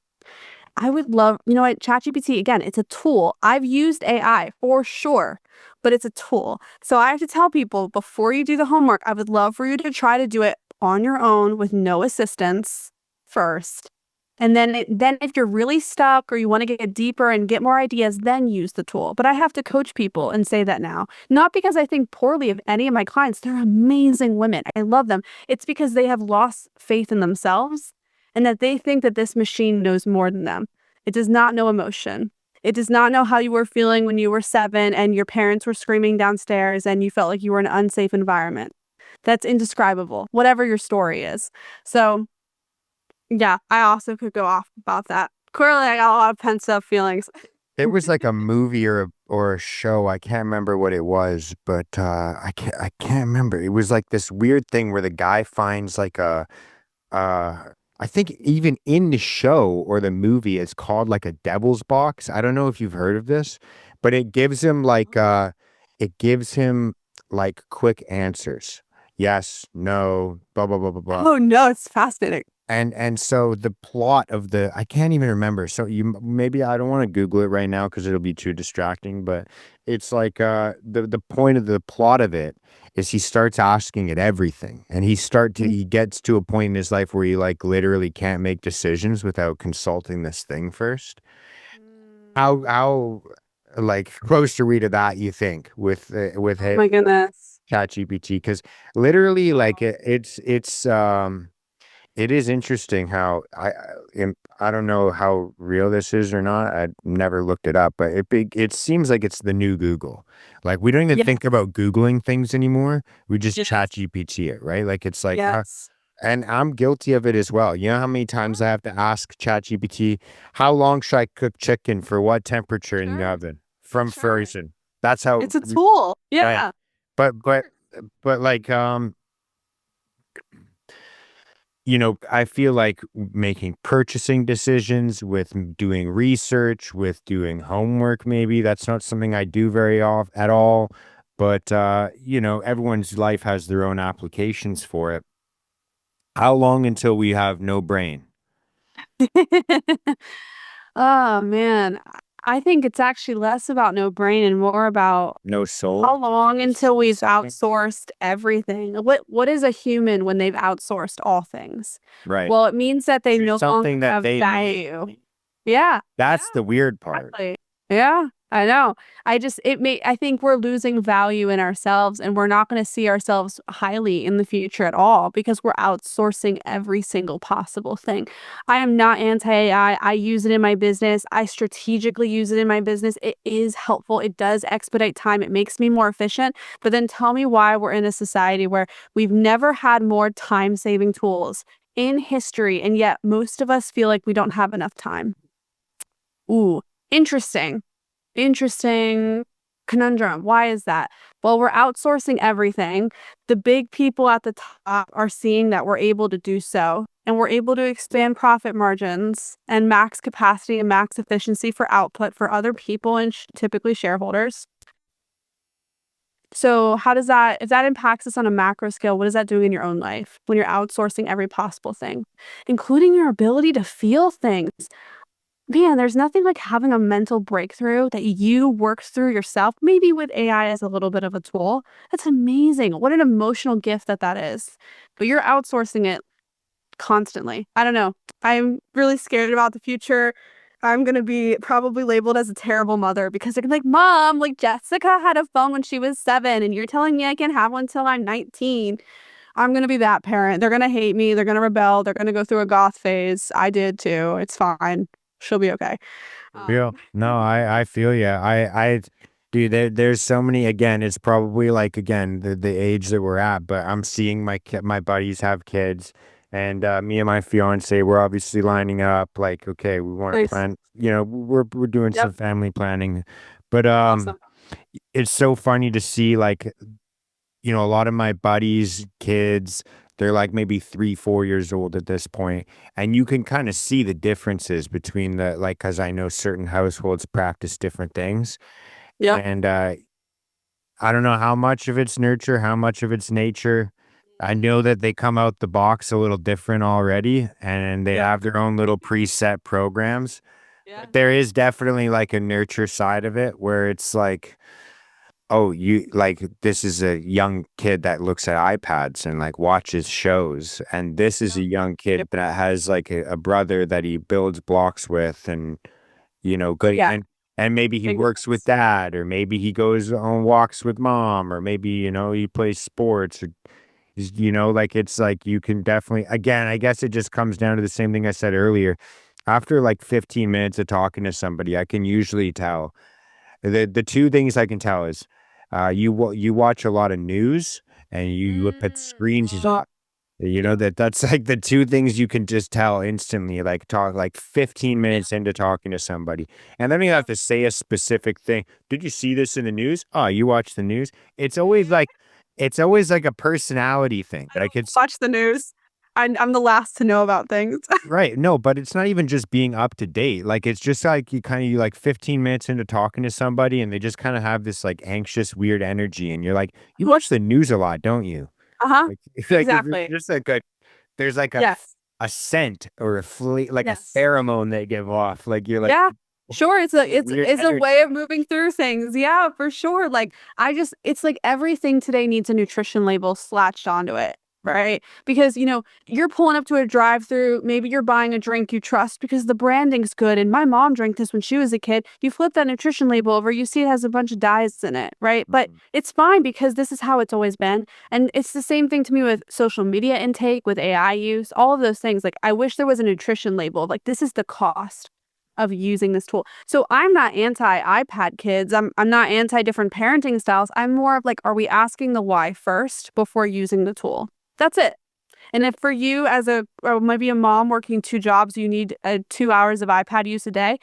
I would love, you know what, ChatGPT, again, it's a tool. I've used AI for sure, but it's a tool. So I have to tell people before you do the homework, I would love for you to try to do it on your own with no assistance first. And then if you're really stuck or you want to get deeper and get more ideas, then use the tool. But I have to coach people and say that now. Not because I think poorly of any of my clients. They're amazing women. I love them. It's because they have lost faith in themselves and that they think that this machine knows more than them. It does not know emotion. It does not know how you were feeling when you were 7 and your parents were screaming downstairs and you felt like you were in an unsafe environment. That's indescribable, whatever your story is. So yeah, I also could go off about that. Clearly, I got a lot of pent up feelings. It was like a movie or a show. I can't remember what it was, but I can't remember. It was like this weird thing where the guy finds like a uh I think even in the show or the movie, it's called like a devil's box. I don't know if you've heard of this, but it gives him like quick answers. Yes, no, blah blah blah blah blah. Oh no, it's fascinating. And so the plot of the I can't even remember. So maybe I don't want to Google it right now because it'll be too distracting. But it's like the point of the plot of it is he starts asking it everything, and he gets to a point in his life where he like literally can't make decisions without consulting this thing first. How like close are we to that? You think with Oh my goodness. ChatGPT? Because literally like it is interesting how I don't know how real this is or not. I never looked it up, but it seems like it's the new Google. Like we don't even Yes. think about Googling things anymore. We just chat Yes. GPT it, right? Like it's like, Yes. and I'm guilty of it as well. You know how many times I have to ask chat GPT, how long should I cook chicken for what temperature in the Sure. oven from Sure. frozen? That's how, It's a tool. yeah. Yeah. But, but, but like, I feel like making purchasing decisions with doing research, with doing homework, maybe that's not something I do very off at all. But, everyone's life has their own applications for it. How long until we have no brain, Oh man. I think it's actually less about no brain and more about no how soul? long until we've Something? outsourced everything? What is a human when they've outsourced all things? Right. Well, it means that they To no longer something that have they make. value. Yeah. Yeah. That's the weird part. Exactly. Yeah, I know. I think we're losing value in ourselves and we're not going to see ourselves highly in the future at all because we're outsourcing every single possible thing. I am not anti-AI. I use it in my business. I strategically use it in my business. It is helpful. It does expedite time. It makes me more efficient. But then tell me why we're in a society where we've never had more time-saving tools in history and yet most of us feel like we don't have enough time. Ooh, interesting. Interesting conundrum. Why is that? Well, we're outsourcing everything. The big people at the top are seeing that we're able to do so, and we're able to expand profit margins and max capacity and max efficiency for output for other people and typically shareholders. So, how does that, if that impacts us on a macro scale, what is that doing in your own life when you're outsourcing every possible thing, including your ability to feel things? Man, there's nothing like having a mental breakthrough that you worked through yourself, maybe with AI as a little bit of a tool. That's amazing. What an emotional gift that is. But you're outsourcing it constantly. I don't know. I'm really scared about the future. I'm gonna be probably labeled as a terrible mother because they're gonna be like, Mom, like Jessica had a phone when she was 7, and you're telling me I can have one till I'm 19. I'm gonna be that parent. They're gonna hate me. They're gonna rebel. They're gonna go through a goth phase. I did too. It's fine. She'll be okay. Real. Um, No, I feel you. Dude, there's so many. Again, it's probably like again the age that we're at, but I'm seeing my buddies have kids, and me and my fiance, we're obviously lining up. Like, okay, we want to nice. plan. We're doing some Yep. family planning, but Awesome. it's so funny to see like a lot of my buddies' kids, they're like maybe 3, 4 years old at this point, and you can kind of see the differences between the like, because I know certain households practice different things, Yep. and I don't know how much of it's nurture, how much of it's nature. I know that they come out the box a little different already, and they Yep. have their own little preset programs, Yeah. but there is definitely like a nurture side of it where it's like, oh, you like this is a young kid that looks at iPads and like watches shows. And this is a Yep. young Yep. kid that has like a brother that he builds blocks with and good Yeah. and maybe he Big works with difference. dad, or maybe he goes on walks with mom, or maybe, he plays sports or like it's like you can definitely again, I guess it just comes down to the same thing I said earlier. After like 15 minutes of talking to somebody, I can usually tell the two things I can tell is, you watch a lot of news and you look at screens a So, lot. yep. That's like the two things you can just tell instantly, like talk like 15 Yeah. minutes into talking to somebody. And then you have Yep. to say a specific thing. Did you see this in the news? Oh, you watch the news? It's always like a personality thing. I Like don't it's watch the news. I'm the last to know about things. right. No, but it's not even just being up to date. Like it's just like you like 15 minutes into talking to somebody and they just kind of have this like anxious, weird energy. And you're like, you watch the news a lot, don't you? Uh-huh. Like, like it's Exactly. just like there's like Yes. a scent or like a Yes. pheromone they give off. Like you're like, Yeah. Sure, it's a it's weird it's a energy. way of moving through things. Yeah, for sure. Like it's like everything today needs a nutrition label slatched onto it, right? Because, you're pulling up to a drive-through, maybe you're buying a drink you trust because the branding's good. And my mom drank this when she was a kid. You flip that nutrition label over, you see it has a bunch of dyes in it, right? But Mhm. it's fine because this is how it's always been. And it's the same thing to me with social media intake, with AI use, all of those things. Like I wish there was a nutrition label. Like this is the cost of using this tool. So I'm not anti iPad kids. I'm not anti different parenting styles. I'm more of like, are we asking the why first before using the tool? That's it. And if for you as or maybe a mom working 2 jobs, you need 2 hours of iPad use a day,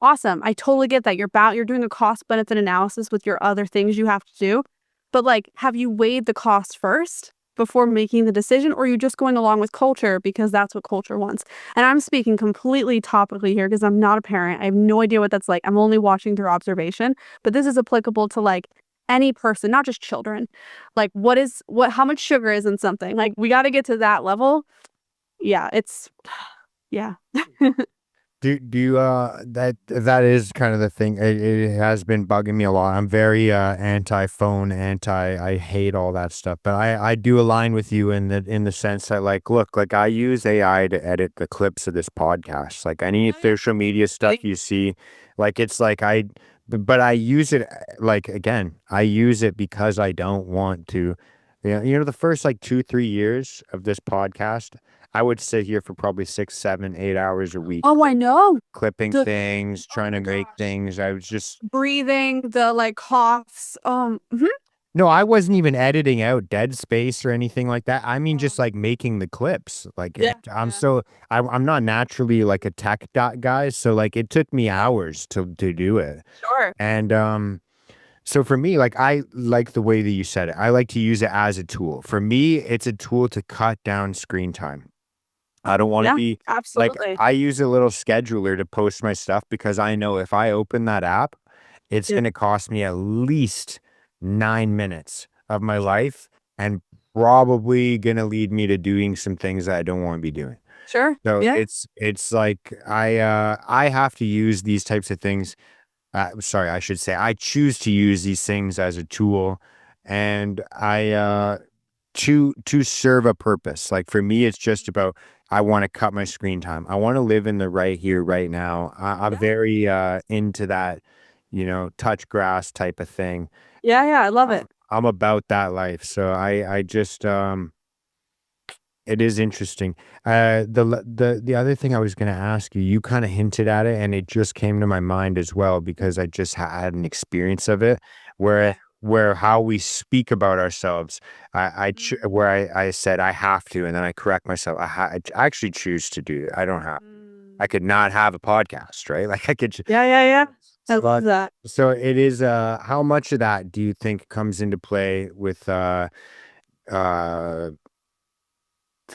awesome. I totally get that. You're doing a cost benefit analysis with your other things you have to do. But like, have you weighed the cost first before making the decision, or are you just going along with culture because that's what culture wants? And I'm speaking completely topically here because I'm not a parent. I have no idea what that's like. I'm only watching through observation, but this is applicable to like any person, not just children. Like how much sugar is in something? Like we got to get to that level. Yeah, it's yeah. Do you that is kind of the thing. It has been bugging me a lot. I'm very anti-phone, I hate all that stuff. But I do align with you in the sense that like look, like I use AI to edit the clips of this podcast. Like any Oh yeah. social media stuff Really? you see, like it's like but I use it like again, I use it because I don't want to. The first like 2, 3 years of this podcast, I would sit here for probably 6, 7, 8 hours a week Oh, I know. clipping The things, Oh trying to my make gosh. things. I was just Breathing, the, like, coughs, mhm. no, I wasn't even editing out dead space or anything like that. I mean, Oh, just like making the clips. Like yeah, yeah. I'm not naturally like a tech dot guy, so like it took me hours to do it. Sure. And so for me, like I like the way that you said it. I like to use it as a tool. For me, it's a tool to cut down screen time. I don't want to Yeah, be like absolutely. I use a little scheduler to post my stuff because I know if I open that app, it's Yeah, going to cost me at least 9 minutes of my sure, life and probably going to lead me to doing some things that I don't want to be doing. sure, So yeah. it's like I have to use these types of things. Sorry, I should say I choose to use these things as a tool, and I to serve a purpose. Like for me, it's just about I want to cut my screen time. I want to live in the right here, right now. I'm Yeah. very into that, touch grass type of thing. Yeah, yeah, I love I'm it. I'm about that life. So I just it is interesting. The other thing I was going to ask you, you kind of hinted at it, and it just came to my mind as well because I just had an experience of it, where Okay. how we speak about ourselves. Where I said I have to, and then I correct myself. I actually choose to do it. I don't have. I Mm. could not have a podcast, right? Like I could. Yeah, yeah, yeah. I love But that. so it is. How much of that do you think comes into play with uh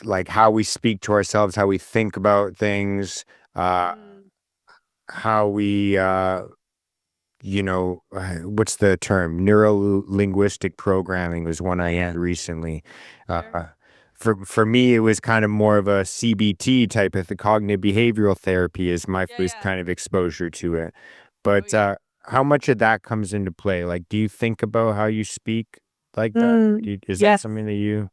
like how we speak to ourselves, how we think about things, uh, Mm. how we, what's the term? Neuro linguistic programming was one I Yeah, had recently. sure. Uh, for me, it was kind of more of a CBT type of the cognitive behavioral therapy is my Yeah, first yeah. kind of exposure to it. Oh, But yeah. how much of that comes into play? Like, do you think about how you speak like that? Is that Yes. something that you?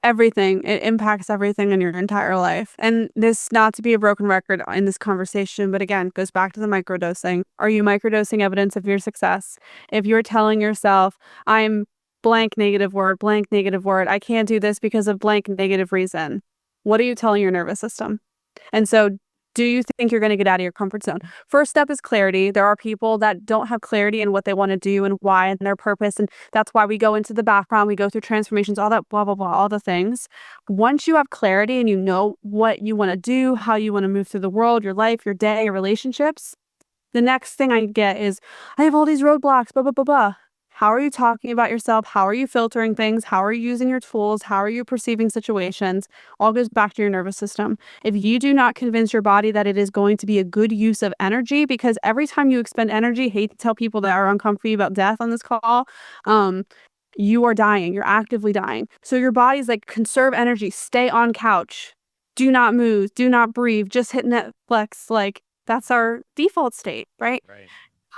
Everything. It impacts everything in your entire life. And this, not to be a broken record in this conversation, but again, goes back to the microdosing. Are you microdosing evidence of your success? If you're telling yourself, I'm blank negative word, I can't do this because of blank negative reason, what are you telling your nervous system? And so, do you think you're going to get out of your comfort zone? First step is clarity. There are people that don't have clarity in what they want to do and why and their purpose. And that's why we go into the background, we go through transformations, all that, blah, blah, blah, all the things. Once you have clarity and you know what you want to do, how you want to move through the world, your life, your day, your relationships, the next thing I get is, I have all these roadblocks, blah, blah, blah, blah. How are you talking about yourself? How are you filtering things? How are you using your tools? How are you perceiving situations? All goes back to your nervous system. If you do not convince your body that it is going to be a good use of energy, because every time you expend energy, hate to tell people that are uncomfortable about death on this call, um, you are dying. You're actively dying. So your body's like, conserve energy, stay on couch, do not move, do not breathe, just hit Netflix. Like, that's our default state, right? Right.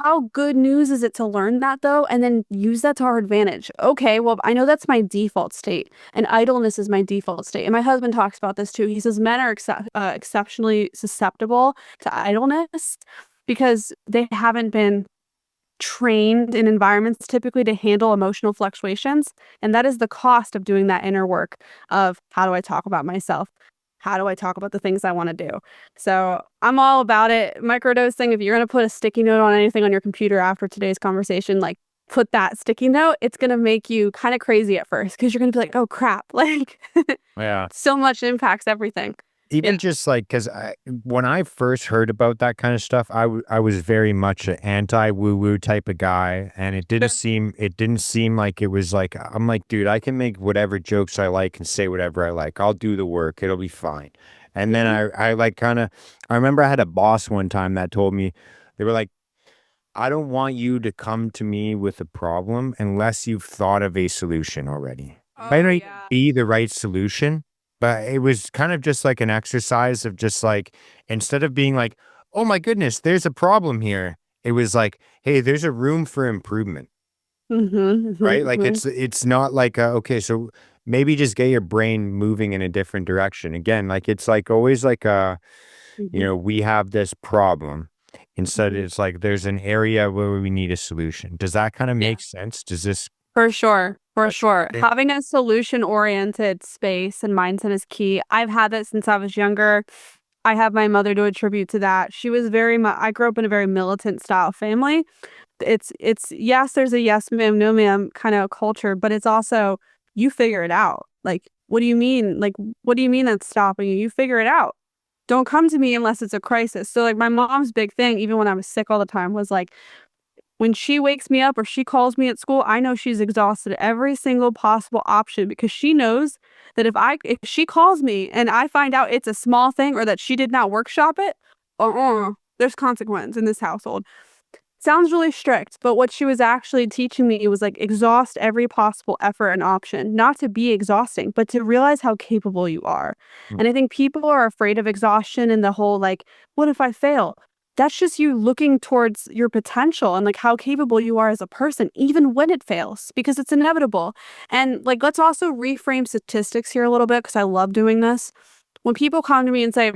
How good news is it to learn that though, and then use that to our advantage? Okay, well, I know that's my default state, and idleness is my default state. And my husband talks about this too. He says men are exceptionally susceptible to idleness because they haven't been trained in environments typically to handle emotional fluctuations. And that is the cost of doing that inner work of, how do I talk about myself? How do I talk about the things I want to do? So I'm all about it. Microdosing, if you're going to put a sticky note on anything on your computer after today's conversation, like, put that sticky note. It's going to make you kind of crazy at first because you're going to be like, oh crap. Like, Yeah. so much impacts everything. Yeah. Even just like, because when I first heard about that kind of stuff, I was very much an anti woo woo type of guy, and Sure. it didn't seem like it was like I'm like, dude, I can make whatever jokes I like and say whatever I like. I'll do the work. It'll be fine. And then Hmm. I like kind of I remember I had a boss one time that told me they were like, I don't want you to come to me with a problem unless you've thought of a solution already. Might Oh, not even yeah. be the right solution, but it was kind of just like an exercise of just like, instead of being like, oh my goodness, there's a problem here. It was like, hey, there's a room for improvement, Hmm. right? Like Hmm. it's not like, okay, so maybe just get your brain moving in a different direction. Again, like it's like always like, Hmm. we have this problem. Instead, Hmm. it's like there's an area where we need a solution. Does that kind of Yeah. make sense? Does this? For sure, for That's sure. it. Having a solution-oriented space and mindset is key. I've had that since I was younger. I have my mother to attribute to that. She was very much, I grew up in a very militant style family. It's yes, there's a yes ma'am, no ma'am kind of culture, but it's also, you figure it out. Like, what do you mean? Like, what do you mean that's stopping you? You figure it out. Don't come to me unless it's a crisis. So like my mom's big thing, even when I was sick all the time, was like, when she wakes me up or she calls me at school, I know she's exhausted every single possible option because she knows that if she calls me and I find out it's a small thing or that she did not workshop it, there's consequence in this household. Sounds really strict, but what she was actually teaching me was like, exhaust every possible effort and option, not to be exhausting, but to realize how capable you are. Mm. And I think people are afraid of exhaustion and the whole like, what if I fail? That's just you looking towards your potential and like how capable you are as a person, even when it fails, because it's inevitable. And like, let's also reframe statistics here a little bit because I love doing this. When people come to me and say,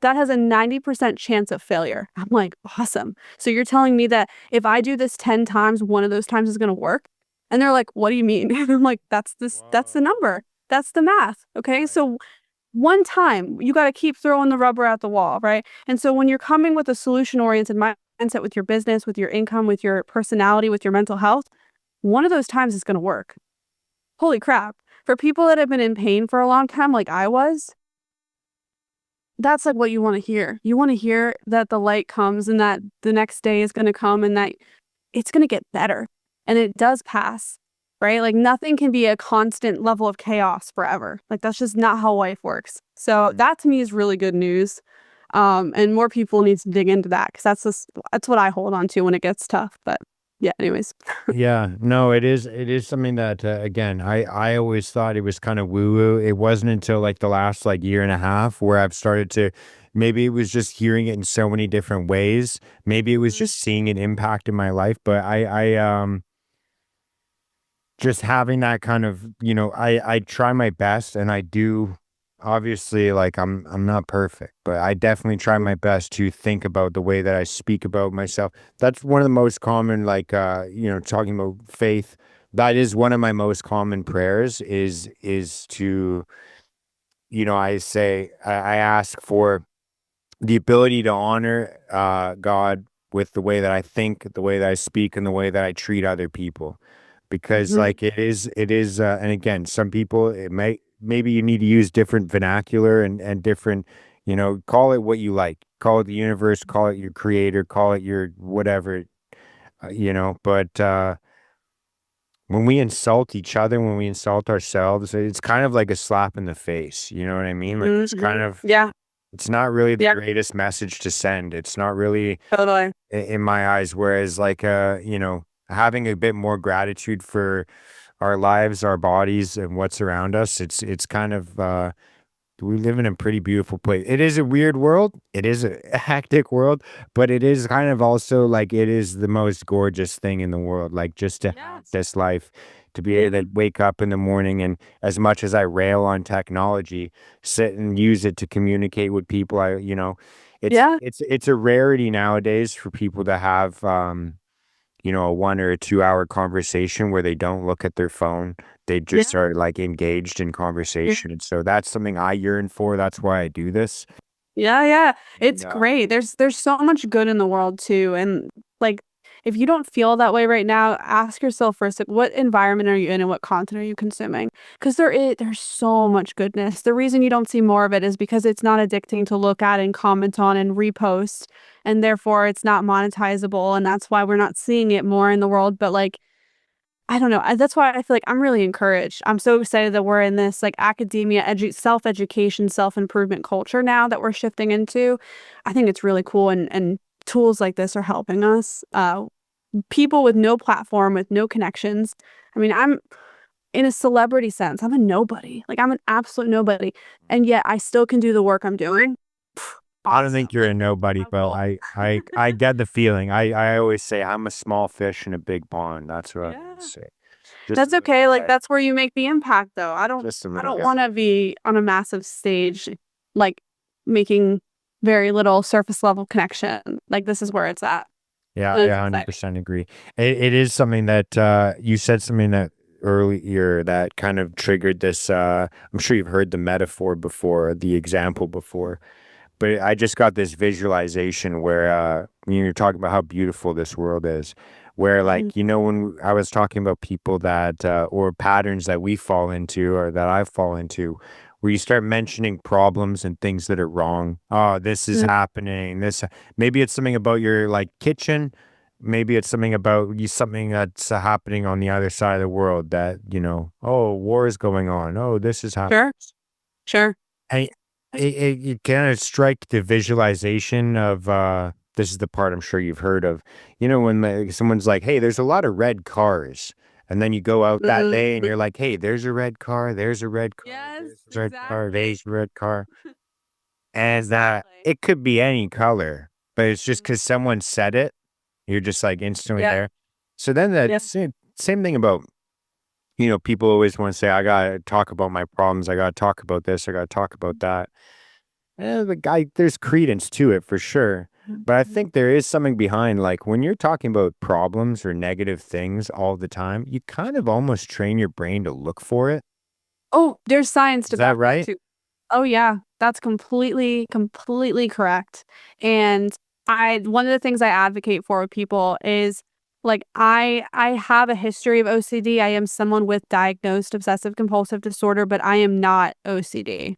that has a 90% chance of failure, I'm like, awesome. So you're telling me that if I do this 10 times, one of those times is going to work? And they're like, what do you mean? And I'm like, that's the Whoa. number. That's the math. Okay. Right. So one time you got to keep throwing the rubber at the wall. Right. And so when you're coming with a solution oriented mindset with your business, with your income, with your personality, with your mental health, one of those times is going to work. Holy crap. For people that have been in pain for a long time, like I was, that's like what you want to hear. You want to hear that the light comes and that the next day is going to come and that it's going to get better. And it does pass, right? Like nothing can be a constant level of chaos forever. Like that's just not how life works. So Mhm. that to me is really good news. And more people need to dig into that because that's what I hold on to when it gets tough. But yeah, anyways. Yeah, no, it is something that again, I always thought it was kind of woo woo. It wasn't until like the last like year and a half where I've started to, maybe it was just hearing it in so many different ways. Maybe it was Mm, just seeing an impact in my life, but I just having that kind of, I try my best and I do, obviously, like I'm not perfect, but I definitely try mm, my best to think about the way that I speak about myself. That's one of the most common, like talking about faith. That is one of my most common prayers is to, I ask for the ability to honor God with the way that I think, the way that I speak, and the way that I treat other people. Because mhm. like it is, and again, some people it maybe you need to use different vernacular and different, call it what you like, call it the universe, call it your creator, call it your whatever, But when we insult each other, when we insult ourselves, it's kind of like a slap in the face. You know what I mean? Like it's kind Mhm. of Yeah. it's not really the Yeah. greatest message to send. It's not really Totally. in my eyes. Whereas, like, having a bit more gratitude for our lives, our bodies, and what's around us. It's kind of we live in a pretty beautiful place. It is a weird world. It is a hectic world, but it is kind of also like it is the most gorgeous thing in the world. Like just to have Yes. this life, to be able to wake up in the morning and as much as I rail on technology, sit and use it to communicate with people. It's Yeah. it's a rarity nowadays for people to have a 1 or 2 hour conversation where they don't look at their phone. They Yeah. just are like engaged in Yeah. conversation. And so that's something I yearn for. That's why I do this. Yeah, yeah. And It's great. There's so much good in the world too, and, like, if you don't feel that way right now, ask yourself first, like, what environment are you in and what content are you consuming? Because there's so much goodness. The reason you don't see more of it is because it's not addicting to look at and comment on and repost, and therefore it's not monetizable, and that's why we're not seeing it more in the world, but, like, I don't know. That's why I feel like I'm really encouraged. I'm so excited that we're in this like academia, self-education, self-improvement culture now that we're shifting into. I think it's really cool and tools like this are helping us. People with no platform, with no connections. I mean, I'm in a celebrity sense, I'm a nobody. Like I'm an absolute nobody. And yet I still can do the work I'm doing. I don't think Awesome. you're Like a nobody, how but cool. I get the feeling. I always say I'm a small fish in a big pond. That's what I always Yeah. say. Just a That's little okay, like, guy. that's where you make the impact, though. Just a I little don't guy. wanna be on a massive stage, like, making very little surface level connection. Like, this is where it's at, Yeah, and I it's exciting. 100% agree. It is something that you said something that earlier that kind of triggered this. I'm sure you've heard the metaphor before, the example before. But I just got this visualization where you're talking about how beautiful this world is, where Mhm. like when I was talking about people that or patterns that we fall into or that I fall into, where you start mentioning problems and things that are wrong. Oh, this is Mm, happening. Maybe it's something about your like kitchen. Maybe it's something about you, something that's happening on the other side of the world that, oh, war is going on. Oh, this is happening. sure, sure. I it kinda strike the visualization of, this is the part I'm sure you've heard of, when, like, someone's like, "Hey, there's a lot of red cars," and then you go out that Mhm. day and you're like, "Hey, there's a red car, there's a red car, Yes, there's a red car, exactly. there's a red car," and, Exactly. it could be any color, but it's just Mhm. because someone said it, you're just, like, instantly Yeah, there. So then that yeah. same thing about people always want to say, I gotta talk about my problems. I gotta talk about this. I gotta talk about that. The guy, there's credence to it for sure. But I think there is something behind, like when you're talking about problems or negative things all the time, you kind of almost train your brain to look for it. Oh, there's science Is to that back that right? too. Oh yeah, that's completely correct. And I one of the things I advocate for with people is like I have a history of OCD. I am someone with diagnosed obsessive compulsive disorder, but I am not OCD.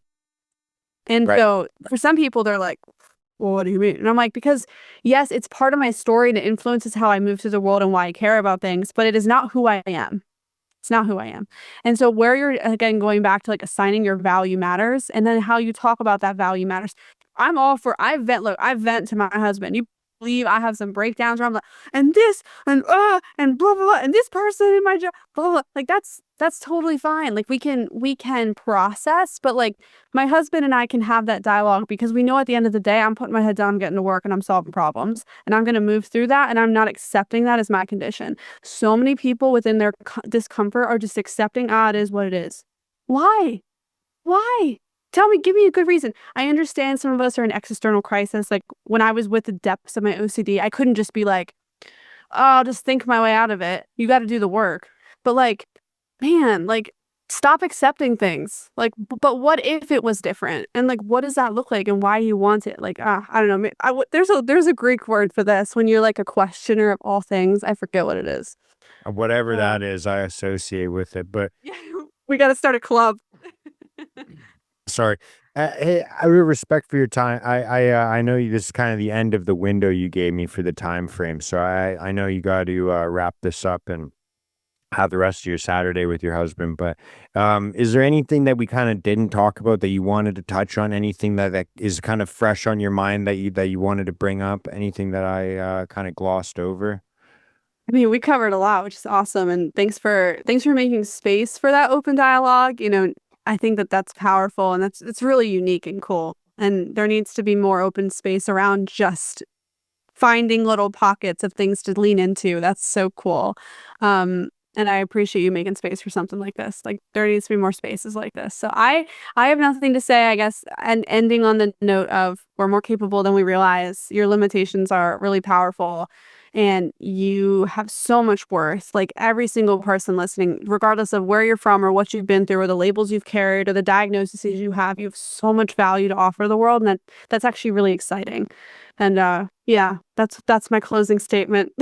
And Right. so for some people they're like, "Well, what do you mean?" And I'm like, "Because yes, it's part of my story and it influences how I move through the world and why I care about things, but it is not who I am." It's not who I am. And so where you're again going back to like assigning your value matters and then how you talk about that value matters. I'm all for I vent to my husband. You believe I have some breakdowns where I'm like, and this and blah blah blah and this person in my job, blah, blah, blah. Like that's totally fine. Like we can process, but like my husband and I can have that dialogue because we know at the end of the day I'm putting my head down, I'm getting to work and I'm solving problems. And I'm gonna move through that and I'm not accepting that as my condition. So many people within their discomfort are just accepting, it is what it is. Why? Why? Tell me, give me a good reason. I understand some of us are in existential crisis. Like when I was with the depths of my OCD, I couldn't just be like, oh, I'll just think my way out of it. You got to do the work. But like, man, like stop accepting things. Like, but what if it was different? And like, what does that look like and why you want it? Like, I don't know. There's a Greek word for this when you're like a questioner of all things. I forget what it is. Whatever Uh, that is, I associate with it. But yeah, we got to start a club. sorry. Hey, I really respect for your time. I know this is kind of the end of the window you gave me for the time frame. So I know you got to wrap this up and have the rest of your Saturday with your husband. But is there anything that we kind of didn't talk about that you wanted to touch on? Anything that is kind of fresh on your mind that you wanted to bring up? Anything that I kind of glossed over? I mean, we covered a lot, which is awesome. And thanks for making space for that open dialogue. I think that that's powerful and it's really unique and cool. And there needs to be more open space around just finding little pockets of things to lean into. That's so cool. And I appreciate you making space for something like this. Like there needs to be more spaces like this. So I have nothing to say, I guess, and ending on the note of we're more capable than we realize. Your limitations are really powerful and you have so much worth. Like every single person listening, regardless of where you're from or what you've been through or the labels you've carried or the diagnoses you have so much value to offer the world. And that's actually really exciting. And yeah, that's my closing statement.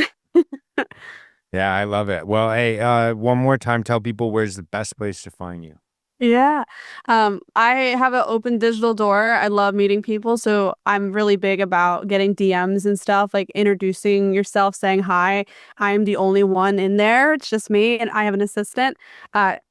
Yeah, I love it. Well, hey, one more time, tell people where's the best place to find you. Yeah. I have an open digital door. I love meeting people, so I'm really big about getting DMs and stuff, like introducing yourself, saying hi. I'm the only one in there. It's just me, and I have an assistant.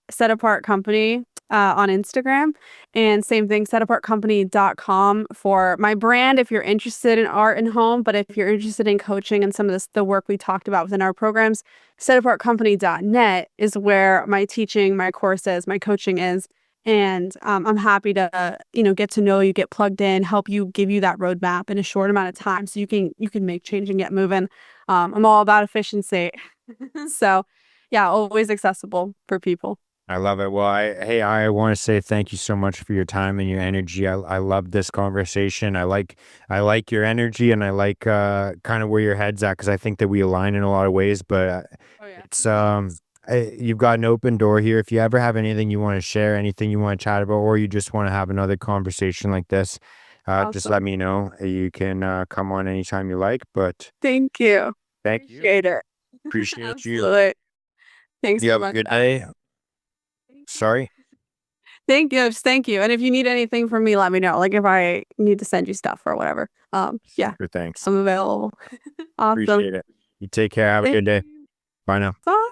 Set Apart Company on Instagram, and same thing, setapartcompany.com for my brand if you're interested in art and home, but if you're interested in coaching and some of the work we talked about within our programs, setapartcompany.net is where my teaching, my courses, my coaching is. And I'm happy to, get to know you, get plugged in, help you, give you that roadmap in a short amount of time so you can make change and get moving. I'm all about efficiency. So yeah, always accessible for people. I love it. Well, I want to say thank you so much for your time and your energy. I love this conversation. I like your energy and I like kind of where your head's at because I think that we align in a lot of ways. But Oh yeah. it's you've got an open door here. If you ever have anything you want to share, anything you want to chat about, or you just want to have another conversation like this, just let Awesome. me know. You can come on anytime you like. But Thank you. thank you. Appreciate it. Appreciate you. Absolutely. Thanks You so have a much. good day. Thank you. Sorry. Thank you. Thank you. And if you need anything from me, let me know. Like if I need to send you stuff or whatever. Yeah, Super thanks. I'm available. Awesome. Appreciate it. You take care. Have a Thank good day. you. Bye now. Bye.